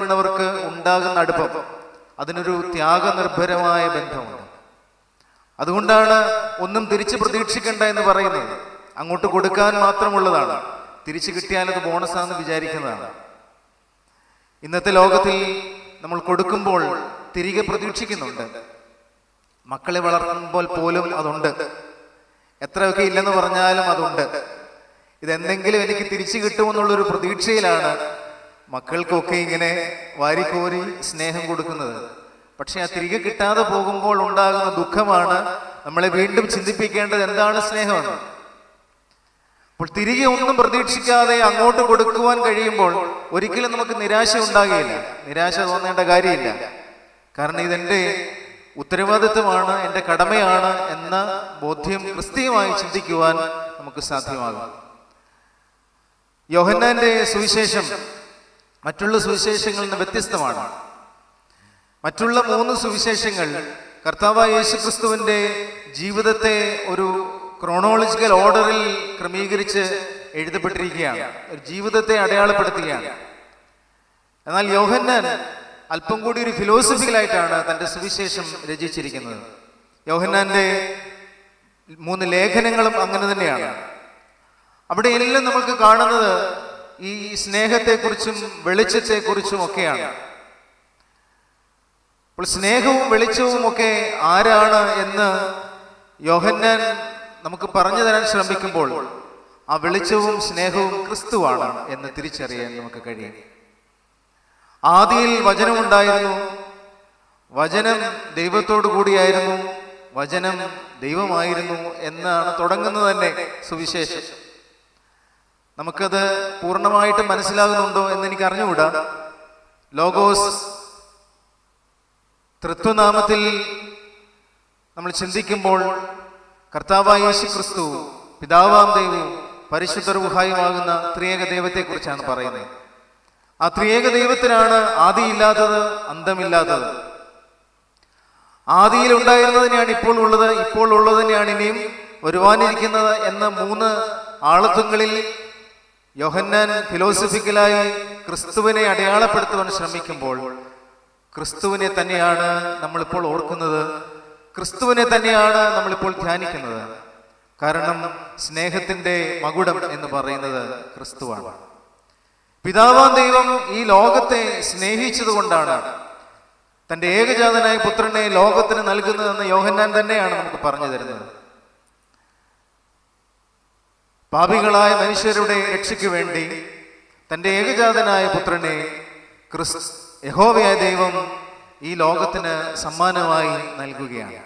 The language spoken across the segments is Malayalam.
ന്നവർക്ക് ഉണ്ടാകുന്ന അടുപ്പം അതിനൊരു ത്യാഗനിർഭരമായ ബന്ധമുണ്ട്. അതുകൊണ്ടാണ് ഒന്നും തിരിച്ച് പ്രതീക്ഷിക്കേണ്ട എന്ന് പറയുന്നത്. അങ്ങോട്ട് കൊടുക്കാൻ മാത്രമുള്ളതാണ്, തിരിച്ചു കിട്ടിയാൽ അത് ബോണസാണെന്ന് വിചാരിക്കുന്നതാണ്. ഇന്നത്തെ ലോകത്തിൽ നമ്മൾ കൊടുക്കുമ്പോൾ തിരികെ പ്രതീക്ഷിക്കുന്നുണ്ട്. മക്കളെ വളർത്തുമ്പോൾ പോലും അതുണ്ട്. എത്രയൊക്കെ ഇല്ലെന്ന് പറഞ്ഞാലും അതുണ്ട്. ഇതെന്തെങ്കിലും എനിക്ക് തിരിച്ചു കിട്ടുമെന്നുള്ളൊരു പ്രതീക്ഷയിലാണ് മക്കൾക്കൊക്കെ ഇങ്ങനെ വാരിക്കോരി സ്നേഹം കൊടുക്കുന്നത്. പക്ഷെ ആ തിരികെ കിട്ടാതെ പോകുമ്പോൾ ഉണ്ടാകുന്ന ദുഃഖമാണ് നമ്മളെ വീണ്ടും ചിന്തിപ്പിക്കേണ്ടത് എന്താണ് സ്നേഹമെന്ന്. അപ്പോൾ തിരികെ ഒന്നും പ്രതീക്ഷിക്കാതെ അങ്ങോട്ട് കൊടുക്കുവാൻ കഴിയുമ്പോൾ ഒരിക്കലും നമുക്ക് നിരാശ ഉണ്ടാകുകയില്ല. നിരാശ തോന്നേണ്ട കാര്യമില്ല. കാരണം ഇതെൻ്റെ ഉത്തരവാദിത്വമാണ്, എൻ്റെ കടമയാണ് എന്ന ബോധ്യം ക്രിസ്തീയമായി ചിന്തിക്കുവാൻ നമുക്ക് സാധ്യമാകും. യോഹന്നാന്റെ സുവിശേഷം മറ്റുള്ള സുവിശേഷങ്ങളിൽ നിന്ന് വ്യത്യസ്തമാണ്. മറ്റുള്ള 3 സുവിശേഷങ്ങൾ കർത്താവായ യേശുക്രിസ്തുവിന്റെ ജീവിതത്തെ ഒരു ക്രോണോളജിക്കൽ ഓർഡറിൽ ക്രമീകരിച്ച് എഴുതപ്പെട്ടിരിക്കുകയാണ്, ഒരു ജീവിതത്തെ അടയാളപ്പെടുത്തുകയാണ്. എന്നാൽ യോഹന്നാൻ അല്പം കൂടി ഒരു ഫിലോസഫിക്കലായിട്ടാണ് തൻ്റെ സുവിശേഷം രചിച്ചിരിക്കുന്നത്. യോഹന്നാന്റെ 3 ലേഖനങ്ങളും അങ്ങനെ തന്നെയാണ്. അവിടെ എല്ലാം നമുക്ക് കാണുന്നത് ഈ സ്നേഹത്തെക്കുറിച്ചും വെളിച്ചത്തെക്കുറിച്ചും ഒക്കെയാണ്. അപ്പോൾ സ്നേഹവും വെളിച്ചവും ഒക്കെ ആരാണ് എന്ന് യോഹന്നാൻ നമുക്ക് പറഞ്ഞു തരാൻ ശ്രമിക്കുമ്പോൾ ആ വെളിച്ചവും സ്നേഹവും ക്രിസ്തുവാണ് എന്ന് തിരിച്ചറിയാൻ നമുക്ക് കഴിയും. ആദിയിൽ വചനമുണ്ടായിരുന്നു, വചനം ദൈവത്തോടു കൂടിയായിരുന്നു, വചനം ദൈവമായിരുന്നു എന്നാണ് തുടങ്ങുന്നത് തന്നെ സുവിശേഷം. നമുക്കത് പൂർണ്ണമായിട്ട് മനസ്സിലാകുന്നുണ്ടോ എന്ന് എനിക്ക് അറിഞ്ഞുകൂടാ. ലോഗോസ് തൃത്വനാമത്തിൽ നമ്മൾ ചിന്തിക്കുമ്പോൾ കർത്താവായ യേശുക്രിസ്തു പിതാവാം ദൈവവും പരിശുദ്ധ റൂഹായുമാകുന്ന ത്രിയേക ദൈവത്തെക്കുറിച്ചാണ് പറയുന്നത്. ആ ത്രിയേക ദൈവത്തിനാണ് ആദിയില്ലാത്തത്, അന്തമില്ലാത്തത്. ആദിയിൽ ഉണ്ടായിരുന്നതിനെയാണ് ഇപ്പോൾ ഉള്ളത്, ഇപ്പോൾ ഉള്ളതിനെയാണ് ഇനിയും വരുവാനിരിക്കുന്നത് എന്ന 3 ആളത്വങ്ങളിൽ യോഹന്നാൻ ഫിലോസഫിക്കലായി ക്രിസ്തുവിനെ അടയാളപ്പെടുത്തുവാൻ ശ്രമിക്കുമ്പോൾ ക്രിസ്തുവിനെ തന്നെയാണ് നമ്മളിപ്പോൾ ഓർക്കുന്നത്, ക്രിസ്തുവിനെ തന്നെയാണ് നമ്മളിപ്പോൾ ധ്യാനിക്കുന്നത്. കാരണം സ്നേഹത്തിന്റെ മകുടം എന്ന് പറയുന്നത് ക്രിസ്തുവാണ്. പിതാവാം ദൈവം ഈ ലോകത്തെ സ്നേഹിച്ചത് കൊണ്ടാണ് തൻ്റെ ഏകജാതനായ പുത്രനെ ലോകത്തിന് നൽകുന്നതെന്ന് യോഹന്നാൻ തന്നെയാണ് നമുക്ക് പറഞ്ഞു തരുന്നത്. പാപികളായ മനുഷ്യരുടെ രക്ഷയ്ക്ക് വേണ്ടി തൻ്റെ ഏകജാതനായ പുത്രനെ യഹോവയായ ദൈവം ഈ ലോകത്തിന് സമ്മാനമായി നൽകുകയാണ്.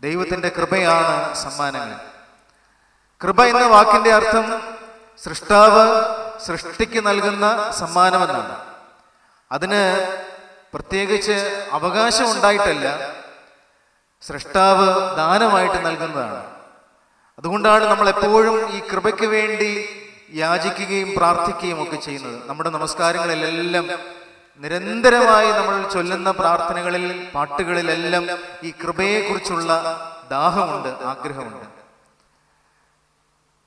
ദൈവത്തിൻ്റെ കൃപയാണ് സമ്മാനങ്ങൾ. കൃപ എന്ന വാക്കിന്റെ അർത്ഥം സൃഷ്ടാവ് സൃഷ്ടിക്ക് നൽകുന്ന സമ്മാനമെന്നാണ്. അതിന് പ്രത്യേകിച്ച് അവകാശം ഉണ്ടായിട്ടല്ല, സൃഷ്ടാവ് ദാനമായിട്ട് നൽകുന്നതാണ്. അതുകൊണ്ടാണ് നമ്മൾ എപ്പോഴും ഈ കൃപയ്ക്ക് വേണ്ടി യാചിക്കുകയും പ്രാർത്ഥിക്കുകയും ഒക്കെ ചെയ്യുന്നത്. നമ്മുടെ നമസ്കാരങ്ങളിലെല്ലാം നിരന്തരമായി നമ്മൾ ചൊല്ലുന്ന പ്രാർത്ഥനകളിൽ, പാട്ടുകളിലെല്ലാം ഈ കൃപയെക്കുറിച്ചുള്ള ദാഹമുണ്ട്, ആഗ്രഹമുണ്ട്.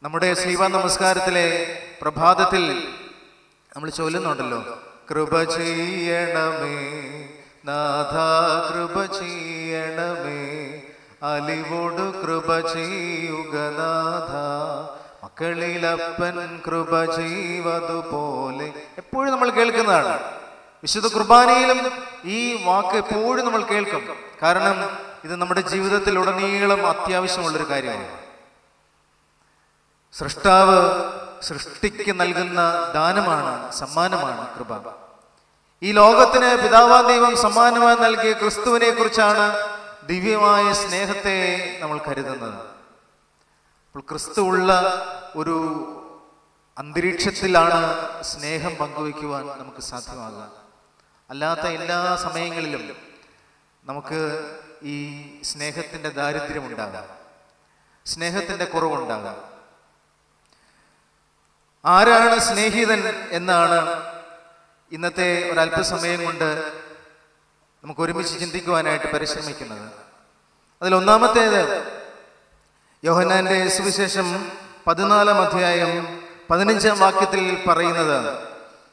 നമ്മുടെ ശ്രീവാ നമസ്കാരത്തിലെ പ്രഭാതത്തിൽ നമ്മൾ ചൊല്ലുന്നുണ്ടല്ലോ, കൃപ ചെയ്യണമേ നാഥ, കൃപ ചെയ്യണമേ, അലിവോട് കൃപ ചെയ്യുക നാഥ, മക്കളിലപ്പൻ കൃപ ചെയ്വതുപോലെ. എപ്പോഴും നമ്മൾ കേൾക്കുന്നതാണ്. വിശുദ്ധ കുർബാനയിലും ഈ വാക്ക് എപ്പോഴും നമ്മൾ കേൾക്കും. കാരണം ഇത് നമ്മുടെ ജീവിതത്തിൽ ഉടനീളം അത്യാവശ്യമുള്ളൊരു കാര്യമാണ്. സൃഷ്ടാവ് സൃഷ്ടിക്ക് നൽകുന്ന ദാനമാണ്, സമ്മാനമാണ് കൃപ. ഈ ലോകത്തിന് പിതാവാം ദൈവം സമ്മാനമായി നൽകിയ ക്രിസ്തുവിനെ കുറിച്ചാണ് ദിവ്യമായ സ്നേഹത്തെ നമ്മൾ കരുതുന്നത്. അപ്പോൾ ക്രിസ്തു ഉള്ള ഒരു അന്തരീക്ഷത്തിലാണ് സ്നേഹം പങ്കുവയ്ക്കുവാൻ നമുക്ക് സാധ്യമാകുക. അല്ലാത്ത എല്ലാ സമയങ്ങളിലും നമുക്ക് ഈ സ്നേഹത്തിൻ്റെ ദാരിദ്ര്യമുണ്ടാകാം, സ്നേഹത്തിൻ്റെ കുറവുണ്ടാകാം. ആരാണ് സ്നേഹിതൻ എന്നാണ് ഇന്നത്തെ ഒരല്പസമയം കൊണ്ട് നമുക്ക് ഒരുമിച്ച് ചിന്തിക്കുവാനായിട്ട് പരിശ്രമിക്കുന്നത്. അതിൽ ഒന്നാമത്തേത് യോഹന്നാന്റെ സുവിശേഷം 14-ാം അധ്യായം 15-ാം വാക്യത്തിൽ പറയുന്നത്,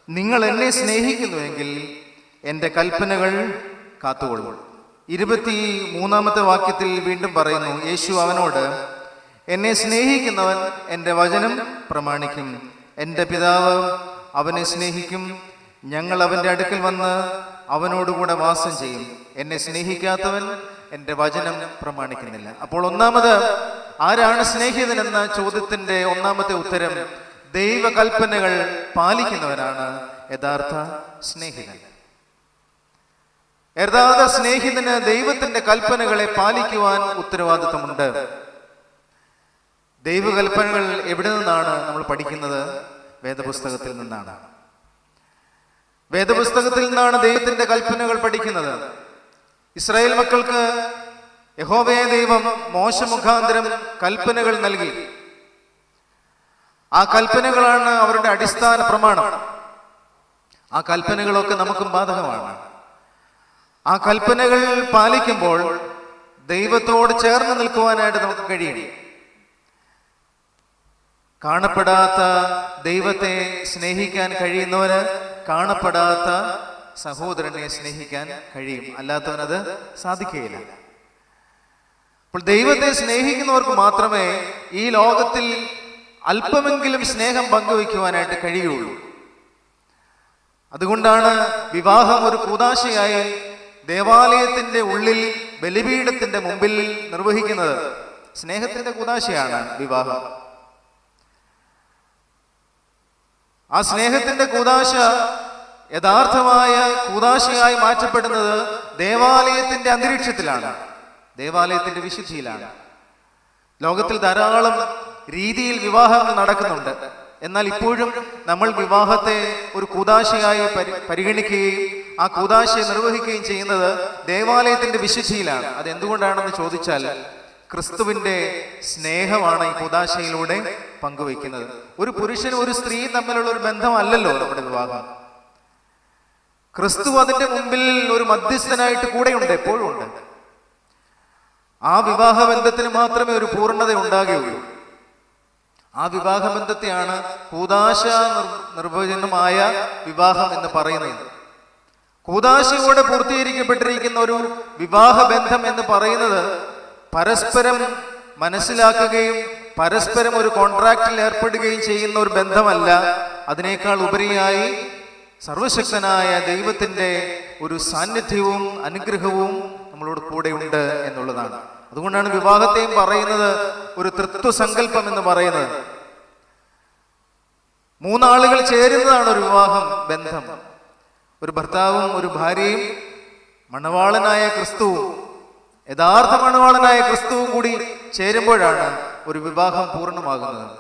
നിങ്ങൾ എന്നെ സ്നേഹിക്കുന്നുവെങ്കിൽ എൻ്റെ കൽപ്പനകൾ കാത്തുകൊള്ളൂ. 23-ാമത്തെ വാക്യത്തിൽ വീണ്ടും പറയുന്നു, യേശു അവനോട്, എന്നെ സ്നേഹിക്കുന്നവൻ എൻ്റെ വചനം പ്രമാണിക്കും. എൻ്റെ പിതാവ് അവനെ സ്നേഹിക്കും. ഞങ്ങൾ അവൻ്റെ അടുക്കൽ വന്ന് അവനോടുകൂടെ വാസം ചെയ്യും. എന്നെ സ്നേഹിക്കാത്തവൻ എൻ്റെ വചനം പ്രമാണിക്കുന്നില്ല. അപ്പോൾ ഒന്നാമത്, ആരാണ് സ്നേഹിതൻ എന്ന ചോദ്യത്തിൻ്റെ ഒന്നാമത്തെ ഉത്തരം, ദൈവകൽപ്പനകൾ പാലിക്കുന്നവരാണ് യഥാർത്ഥ സ്നേഹിതൻ. യഥാർത്ഥ സ്നേഹിതന് ദൈവത്തിന്റെ കൽപ്പനകളെ പാലിക്കുവാൻ ഉത്തരവാദിത്വമുണ്ട്. ദൈവകൽപ്പനകൾ എവിടെ നിന്നാണ് നമ്മൾ പഠിക്കുന്നത്? വേദപുസ്തകത്തിൽ നിന്നാണ്. വേദപുസ്തകത്തിൽ നിന്നാണ് ദൈവത്തിന്റെ കൽപ്പനകൾ പഠിക്കുന്നത്. ഇസ്രായേൽ മക്കൾക്ക് യഹോവയായ ദൈവം മോശ മുഖാന്തരം കൽപ്പനകൾ നൽകി. ആ കൽപ്പനകളാണ് അവരുടെ അടിസ്ഥാന പ്രമാണം. ആ കൽപ്പനകളൊക്കെ നമുക്കും ബാധകമാണ്. ആ കൽപ്പനകൾ പാലിക്കുമ്പോൾ ദൈവത്തോട് ചേർന്ന് നിൽക്കുവാനായിട്ട് നമുക്ക് കഴിയും. കാണപ്പെടാത്ത ദൈവത്തെ സ്നേഹിക്കാൻ കഴിയുന്നവന് കാണപ്പെടാത്ത സഹോദരനെ സ്നേഹിക്കാൻ കഴിയും, അല്ലാത്തവനത് സാധിക്കുകയില്ല. അപ്പോൾ ദൈവത്തെ സ്നേഹിക്കുന്നവർക്ക് മാത്രമേ ഈ ലോകത്തിൽ അല്പമെങ്കിലും സ്നേഹം പങ്കുവയ്ക്കുവാനായിട്ട് കഴിയുള്ളൂ. അതുകൊണ്ടാണ് വിവാഹം ഒരു കൂദാശയായി ദേവാലയത്തിന്റെ ഉള്ളിൽ ബലിപീഠത്തിന്റെ മുമ്പിൽ നിർവഹിക്കുന്നത്. സ്നേഹത്തിന്റെ കൂദാശയാണ് വിവാഹം. ആ സ്നേഹത്തിന്റെ കൂദാശ യഥാർത്ഥമായ കൂദാശയായി മാറ്റപ്പെടുന്നത് ദേവാലയത്തിന്റെ അന്തരീക്ഷത്തിലാണ്, ദേവാലയത്തിന്റെ വിശുദ്ധിയിലാണ്. ലോകത്തിൽ ധാരാളം രീതിയിൽ വിവാഹങ്ങൾ നടക്കുന്നുണ്ട്. എന്നാൽ ഇപ്പോഴും നമ്മൾ വിവാഹത്തെ ഒരു കൂദാശയായി പരിഗണിക്കുകയും ആ കൂദാശയെ നിർവഹിക്കുകയും ചെയ്യുന്നത് ദേവാലയത്തിന്റെ വിശുദ്ധിയിലാണ്. അത് എന്തുകൊണ്ടാണെന്ന് ചോദിച്ചാൽ, ക്രിസ്തുവിന്റെ സ്നേഹമാണ് ഈ കൂദാശയിലൂടെ പങ്കുവയ്ക്കുന്നത്. ഒരു പുരുഷനും ഒരു സ്ത്രീയും തമ്മിലുള്ള ഒരു ബന്ധമല്ലല്ലോ നമ്മുടെ വിവാഹം. ക്രിസ്തു അതിന്റെ മുമ്പിൽ ഒരു മധ്യസ്ഥനായിട്ട് കൂടെയുണ്ട്, എപ്പോഴും ഉണ്ട്. ആ വിവാഹ ബന്ധത്തിന് മാത്രമേ ഒരു പൂർണ്ണത ഉണ്ടാകുകയുള്ളൂ. ആ വിവാഹബന്ധത്തെയാണ് കൂദാശ നിർവചനമായ വിവാഹം എന്ന് പറയുന്നത്. കൂദാശയോടെ പൂർത്തീകരിക്കപ്പെട്ടിരിക്കുന്ന ഒരു വിവാഹബന്ധം എന്ന് പറയുന്നത് പരസ്പരം മനസ്സിലാക്കുകയും പരസ്പരം ഒരു കോൺട്രാക്റ്റിൽ ഏർപ്പെടുകയും ചെയ്യുന്ന ഒരു ബന്ധമല്ല. അതിനേക്കാൾ ഉപരിയായി സർവശക്തനായ ദൈവത്തിന്റെ ഒരു സാന്നിധ്യവും അനുഗ്രഹവും നമ്മളോട് കൂടെയുണ്ട് എന്നുള്ളതാണ്. അതുകൊണ്ടാണ് വിവാഹത്തെയും പറയുന്നത് ഒരു തൃത്വ സങ്കല്പം എന്ന് പറയുന്നത്. മൂന്നാളുകൾ ചേരുന്നതാണ് ഒരു വിവാഹം ബന്ധം. ഒരു ഭർത്താവും ഒരു ഭാര്യയും മണവാളനായ ക്രിസ്തുവും, യഥാർത്ഥ മണവാളനായ ക്രിസ്തുവും കൂടി ചേരുമ്പോഴാണ് ഒരു വിവാഹം പൂർണ്ണമാകുന്നത്.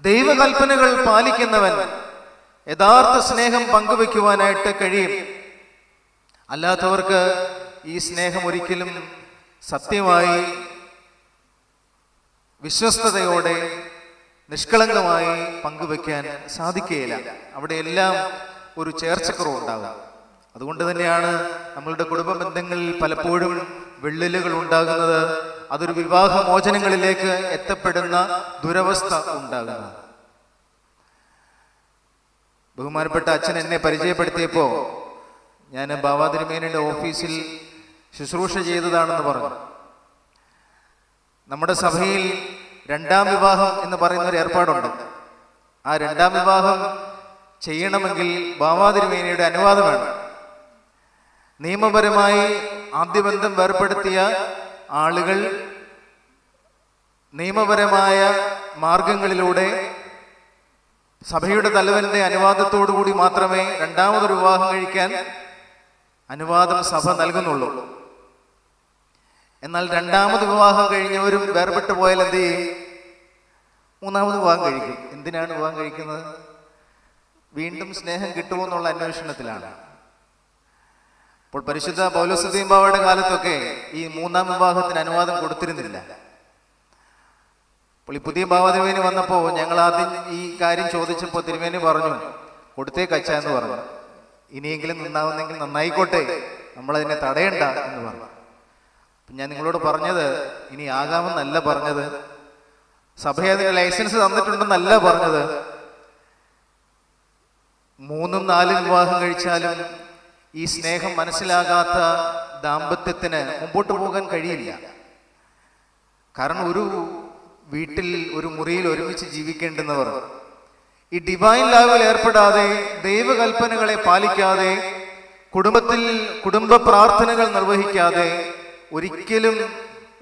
ദൈവകൽപ്പനകൾ പാലിക്കുന്നവൻ യഥാർത്ഥ സ്നേഹം പങ്കുവെക്കുവാനായിട്ട് കഴിയും. അല്ലാത്തവർക്ക് ഈ സ്നേഹം ഒരിക്കലും സത്യമായി വിശ്വസ്തയോടെ നിഷ്കളങ്കമായി പങ്കുവെക്കാൻ സാധിക്കുകയില്ല. അവിടെയെല്ലാം ഒരു ചേർച്ചക്കുറവുണ്ടാകും. അതുകൊണ്ട് തന്നെയാണ് നമ്മളുടെ കുടുംബ ബന്ധങ്ങളിൽ പലപ്പോഴും വിള്ളലുകൾ ഉണ്ടാകുന്നത്. അതൊരു വിവാഹ മോചനങ്ങളിലേക്ക് എത്തപ്പെടുന്ന ദുരവസ്ഥ ഉണ്ടാകുന്നത്. ബഹുമാനപ്പെട്ട അച്ഛൻ എന്നെ പരിചയപ്പെടുത്തിയപ്പോൾ ഞാൻ ബാവാതിരുമേനയുടെ ഓഫീസിൽ ശുശ്രൂഷ ചെയ്തതാണെന്ന് പറഞ്ഞു. നമ്മുടെ സഭയിൽ രണ്ടാം വിവാഹം എന്ന് പറയുന്ന ഒരു ഏർപ്പാടുണ്ട്. ആ രണ്ടാം വിവാഹം ചെയ്യണമെങ്കിൽ ബാവാതിരുമേനയുടെ അനുവാദം വേണം. നിയമപരമായി ആദ്യബന്ധം വേർപ്പെടുത്തിയ ആളുകൾ നിയമപരമായ മാർഗങ്ങളിലൂടെ സഭയുടെ തലവന്റെ അനുവാദത്തോടു കൂടി മാത്രമേ രണ്ടാമതൊരു വിവാഹം കഴിക്കാൻ അനുവാദം സഭ നൽകുന്നുള്ളൂ. എന്നാൽ രണ്ടാമത് വിവാഹം കഴിഞ്ഞവരും വേർപെട്ടു പോയാൽ എന്ത് ചെയ്യും? മൂന്നാമത് വിവാഹം കഴിക്കും. എന്തിനാണ് വിവാഹം കഴിക്കുന്നത്? വീണ്ടും സ്നേഹം കിട്ടുമോ എന്നുള്ള അന്വേഷണത്തിലാണ്. അപ്പോൾ പരിശുദ്ധ പൗലോസ് തീമ്പാവയുടെ കാലത്തൊക്കെ ഈ മൂന്നാം വിവാഹത്തിന് അനുവാദം കൊടുത്തിരുന്നില്ല. അപ്പോൾ ഈ പുതിയ ബാവാതിരുമേനി വന്നപ്പോൾ ഞങ്ങൾ ആദ്യം ഈ കാര്യം ചോദിച്ചപ്പോൾ തിരുമേനി പറഞ്ഞു, കൊടുത്തേക്കച്ച എന്ന് പറഞ്ഞു. ഇനിയെങ്കിലും നന്നാവുന്നെങ്കിൽ നന്നായിക്കോട്ടെ, നമ്മളതിനെ തടയണ്ട എന്ന് പറഞ്ഞു. അപ്പം ഞാൻ നിങ്ങളോട് പറഞ്ഞത് ഇനി ആകാമെന്നല്ല പറഞ്ഞത്, സഭയെ അതിന് ലൈസൻസ് തന്നിട്ടുണ്ടെന്നല്ല പറഞ്ഞത്. 3ഉം 4ഉം വിവാഹം കഴിച്ചാലും ഈ സ്നേഹം മനസ്സിലാകാത്ത ദാമ്പത്യത്തിന് മുമ്പോട്ട് പോകാൻ കഴിയില്ല. കാരണം ഒരു വീട്ടിൽ ഒരു മുറിയിൽ ഒരുമിച്ച് ജീവിക്കേണ്ടുന്നവർ ഈ ഡിവൈൻ ലവിൽ ഏർപ്പെടാതെ, ദൈവകൽപ്പനകളെ പാലിക്കാതെ, കുടുംബ പ്രാർത്ഥനകൾ നിർവഹിക്കാതെ ഒരിക്കലും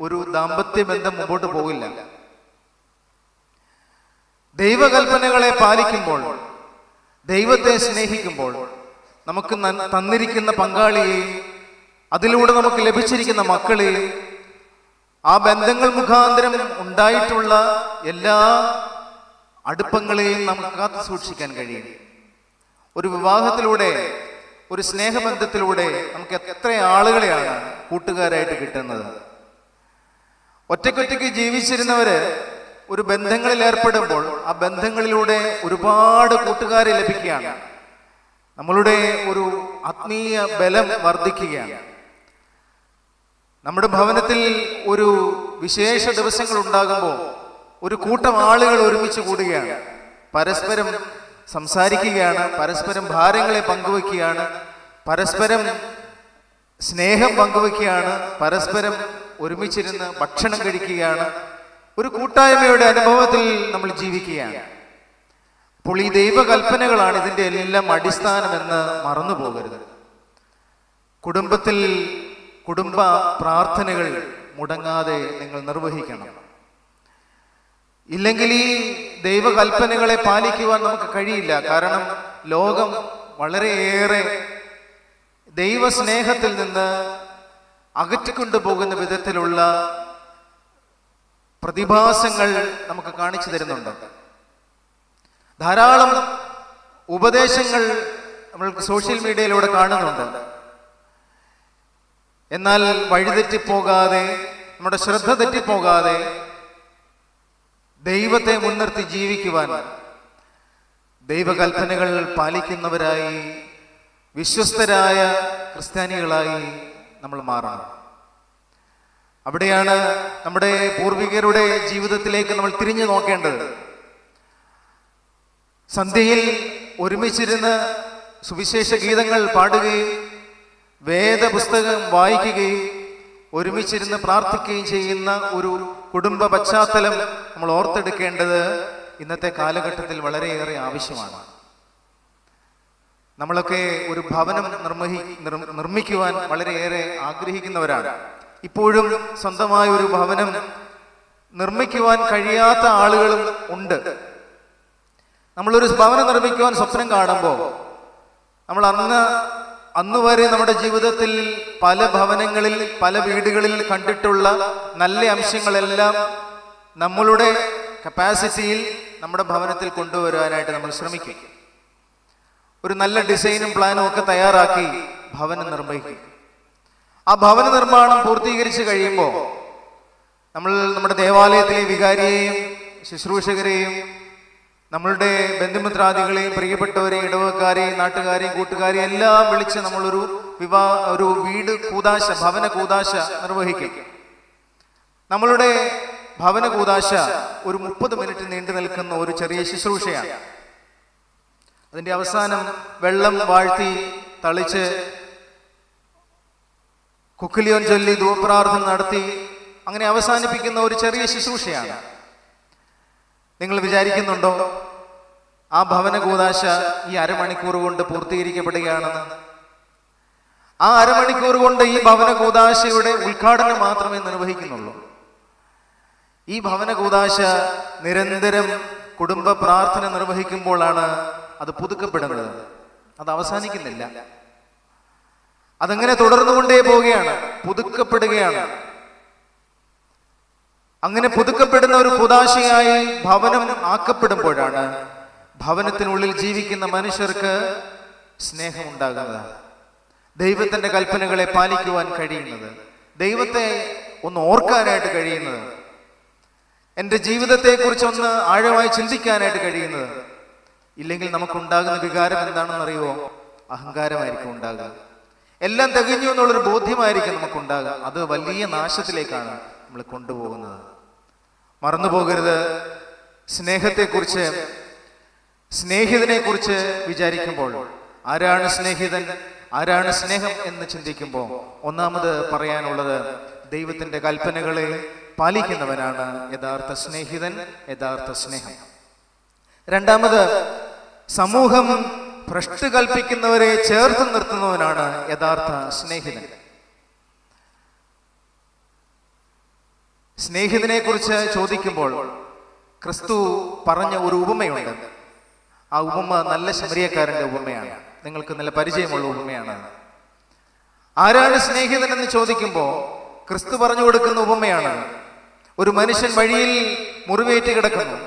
ഒരു ദാമ്പത്യ ബന്ധം മുമ്പോട്ട് പോകില്ല. ദൈവകൽപ്പനകളെ പാലിക്കുമ്പോൾ, ദൈവത്തെ സ്നേഹിക്കുമ്പോൾ, നമുക്ക് തന്നിരിക്കുന്ന പങ്കാളിയെയും അതിലൂടെ നമുക്ക് ലഭിച്ചിരിക്കുന്ന മക്കളെയും ആ ബന്ധങ്ങൾ മുഖാന്തരം ഉണ്ടായിട്ടുള്ള എല്ലാ അടുപ്പങ്ങളെയും നമുക്ക് കാത്തു സൂക്ഷിക്കാൻ കഴിയും. ഒരു വിവാഹത്തിലൂടെ, ഒരു സ്നേഹബന്ധത്തിലൂടെ നമുക്ക് എത്ര ആളുകളെയാണ് കൂട്ടുകാരായിട്ട് കിട്ടുന്നത്. ഒറ്റയ്ക്കൊറ്റയ്ക്ക് ജീവിച്ചിരുന്നവര് ഒരു ബന്ധങ്ങളിൽ ഏർപ്പെടുമ്പോൾ ആ ബന്ധങ്ങളിലൂടെ ഒരുപാട് കൂട്ടുകാരെ ലഭിക്കുകയാണ്. നമ്മളുടെ ഒരു ആത്മീയ ബലം വർദ്ധിക്കുകയാണ്. നമ്മുടെ ഭവനത്തിൽ ഒരു വിശേഷ ദിവസങ്ങൾ ഉണ്ടാകുമ്പോൾ ഒരു കൂട്ടം ആളുകൾ ഒരുമിച്ച് കൂടുകയാണ്, പരസ്പരം സംസാരിക്കുകയാണ്, പരസ്പരം ഭാരങ്ങളെ പങ്കുവെക്കുകയാണ്, പരസ്പരം സ്നേഹം പങ്കുവെക്കുകയാണ്, പരസ്പരം ഒരുമിച്ചിരുന്ന് ഭക്ഷണം കഴിക്കുകയാണ്. ഒരു കൂട്ടായ്മയുടെ അനുഭവത്തിൽ നമ്മൾ ജീവിക്കുകയാണ്. അപ്പോൾ ഈ ദൈവകൽപ്പനകളാണ് ഇതിൻ്റെ എല്ലാം അടിസ്ഥാനമെന്ന് മറന്നു പോകരുത്. കുടുംബത്തിൽ കുടുംബ പ്രാർത്ഥനകൾ മുടങ്ങാതെ നിങ്ങൾ നിർവഹിക്കണം. ഇല്ലെങ്കിൽ ഈ ദൈവകൽപ്പനകളെ പാലിക്കുവാൻ നമുക്ക് കഴിയില്ല. കാരണം ലോകം വളരെയേറെ ദൈവസ്നേഹത്തിൽ നിന്ന് അകറ്റിക്കൊണ്ടുപോകുന്ന വിധത്തിലുള്ള പ്രതിഭാസങ്ങൾ നമുക്ക് കാണിച്ചു തരുന്നുണ്ട്. ധാരാളം ഉപദേശങ്ങൾ നമ്മൾ സോഷ്യൽ മീഡിയയിലൂടെ കാണുന്നുണ്ട്. എന്നാൽ വഴിതെറ്റിപ്പോകാതെ, നമ്മുടെ ശ്രദ്ധ തെറ്റിപ്പോകാതെ ദൈവത്തെ മുൻനിർത്തി ജീവിക്കുവാൻ, ദൈവകൽപ്പനകൾ പാലിക്കുന്നവരായി, വിശ്വസ്തരായ ക്രിസ്ത്യാനികളായി നമ്മൾ മാറണം. അവിടെയാണ് നമ്മുടെ പൂർവികരുടെ ജീവിതത്തിലേക്ക് നമ്മൾ തിരിഞ്ഞു നോക്കേണ്ടത്. സന്ധ്യയിൽ ഒരുമിച്ചിരുന്ന് സുവിശേഷ ഗീതങ്ങൾ പാടുകയും വേദപുസ്തകം വായിക്കുകയും ഒരുമിച്ചിരുന്ന് പ്രാർത്ഥിക്കുകയും ചെയ്യുന്ന ഒരു കുടുംബ പശ്ചാത്തലം നമ്മൾ ഓർത്തെടുക്കേണ്ടത് ഇന്നത്തെ കാലഘട്ടത്തിൽ വളരെയേറെ ആവശ്യമാണ്. നമ്മളൊക്കെ ഒരു ഭവനം നിർമ്മിക്കുവാൻ വളരെയേറെ ആഗ്രഹിക്കുന്നവരാണ്. ഇപ്പോഴും സ്വന്തമായ ഒരു ഭവനം നിർമ്മിക്കുവാൻ കഴിയാത്ത ആളുകളും ഉണ്ട്. നമ്മളൊരു ഭവനം നിർമ്മിക്കുവാൻ സ്വപ്നം കാണുമ്പോൾ നമ്മൾ അന്ന് വരെ നമ്മുടെ ജീവിതത്തിൽ പല ഭവനങ്ങളിൽ, പല വീടുകളിൽ കണ്ടിട്ടുള്ള നല്ല അംശങ്ങളെല്ലാം നമ്മളുടെ കപ്പാസിറ്റിയിൽ നമ്മുടെ ഭവനത്തിൽ കൊണ്ടുവരാനായിട്ട് നമ്മൾ ശ്രമിക്കും. ഒരു നല്ല ഡിസൈനും പ്ലാനും ഒക്കെ തയ്യാറാക്കി ഭവനം നിർമ്മിക്കും. ആ ഭവന നിർമ്മാണം പൂർത്തീകരിച്ച് കഴിയുമ്പോൾ നമ്മൾ നമ്മുടെ ദേവാലയത്തിലെ വികാരിയെയും ശുശ്രൂഷകരെയും നമ്മളുടെ ബന്ധുമിത്രാദികളെയും പ്രിയപ്പെട്ടവരെയും ഇടവക്കാരെയും നാട്ടുകാരെയും കൂട്ടുകാരെയും എല്ലാം വിളിച്ച് നമ്മളൊരു ഒരു വീട് കൂദാശ, ഭവന കൂദാശ നിർവഹിക്കും. നമ്മളുടെ ഭവന കൂദാശ ഒരു 30 മിനിറ്റ് നീണ്ടു നിൽക്കുന്ന ഒരു ചെറിയ ശുശ്രൂഷയാണ്. അതിന്റെ അവസാനം വെള്ളം വാഴ്ത്തി തളിച്ച് കുക്കിലിയോൻ ചൊല്ലി ധൂപ്രാർത്ഥന നടത്തി അങ്ങനെ അവസാനിപ്പിക്കുന്ന ഒരു ചെറിയ ശുശ്രൂഷയാണ്. നിങ്ങൾ വിചാരിക്കുന്നുണ്ടോ ആ ഭവന കൂദാശ ഈ അരമണിക്കൂർ കൊണ്ട് പൂർത്തീകരിക്കപ്പെടുകയാണെന്ന്? ആ അരമണിക്കൂർ കൊണ്ട് ഈ ഭവന കൂദാശയുടെ ഉദ്ഘാടനം മാത്രമേ നിർവഹിക്കുന്നുള്ളൂ. ഈ ഭവന കൂദാശ നിരന്തരം കുടുംബ പ്രാർത്ഥന നിർവഹിക്കുമ്പോഴാണ് അത് പുതുക്കപ്പെടുന്നത്. അത് അവസാനിക്കുന്നില്ല, അതങ്ങനെ തുടർന്നുകൊണ്ടേ പോവുകയാണ്, പുതുക്കപ്പെടുകയാണ്. അങ്ങനെ പുതുക്കപ്പെടുന്ന ഒരു കൂദാശയായി ഭവനം ആക്കപ്പെടുമ്പോഴാണ് ഭവനത്തിനുള്ളിൽ ജീവിക്കുന്ന മനുഷ്യർക്ക് സ്നേഹമുണ്ടാകുന്നത്, ദൈവത്തിന്റെ കൽപ്പനകളെ പാലിക്കുവാൻ കഴിയുന്നത്, ദൈവത്തെ ഒന്ന് ഓർക്കാനായിട്ട് കഴിയുന്നത്, എൻ്റെ ജീവിതത്തെക്കുറിച്ചൊന്ന് ആഴമായി ചിന്തിക്കാനായിട്ട് കഴിയുന്നത്. ഇല്ലെങ്കിൽ നമുക്കുണ്ടാകുന്ന വികാരം എന്താണെന്ന് അറിയുമോ? അഹങ്കാരമായിരിക്കും ഉണ്ടാകുക. എല്ലാം തികഞ്ഞു എന്നുള്ളൊരു ബോധ്യമായിരിക്കും നമുക്കുണ്ടാകുക. അത് വലിയ നാശത്തിലേക്കാണ് നമ്മൾ കൊണ്ടുപോകുന്നത്. മറന്നു പോകരുത്, സ്നേഹത്തെക്കുറിച്ച് സ്നേഹിതനെ കുറിച്ച് വിചാരിക്കുമ്പോൾ, ആരാണ് സ്നേഹിതൻ, ആരാണ് സ്നേഹം എന്ന് ചിന്തിക്കുമ്പോൾ ഒന്നാമത് പറയാനുള്ളത്, ദൈവത്തിന്റെ കൽപ്പനകളെ പാലിക്കുന്നവനാണ് യഥാർത്ഥ സ്നേഹിതൻ, യഥാർത്ഥ സ്നേഹം. രണ്ടാമത്, സമൂഹം ഭ്രഷ്ട് കൽപ്പിക്കുന്നവരെ ചേർത്ത് നിർത്തുന്നവനാണ് യഥാർത്ഥ സ്നേഹിതൻ. സ്നേഹിതനെ കുറിച്ച് ചോദിക്കുമ്പോൾ ക്രിസ്തു പറഞ്ഞ ഒരു ഉപമയുണ്ട്. ആ ഉപമ നല്ല ശമരിയക്കാരന്റെ ഉപമയാണ്. നിങ്ങൾക്ക് നല്ല പരിചയമുള്ള ഉപമയാണ്. ആരാണ് സ്നേഹിതൻ എന്ന് ചോദിക്കുമ്പോൾ ക്രിസ്തു പറഞ്ഞു കൊടുക്കുന്ന ഉപമയാണ്. ഒരു മനുഷ്യൻ വഴിയിൽ മുറിവേറ്റ് കിടക്കുന്നു.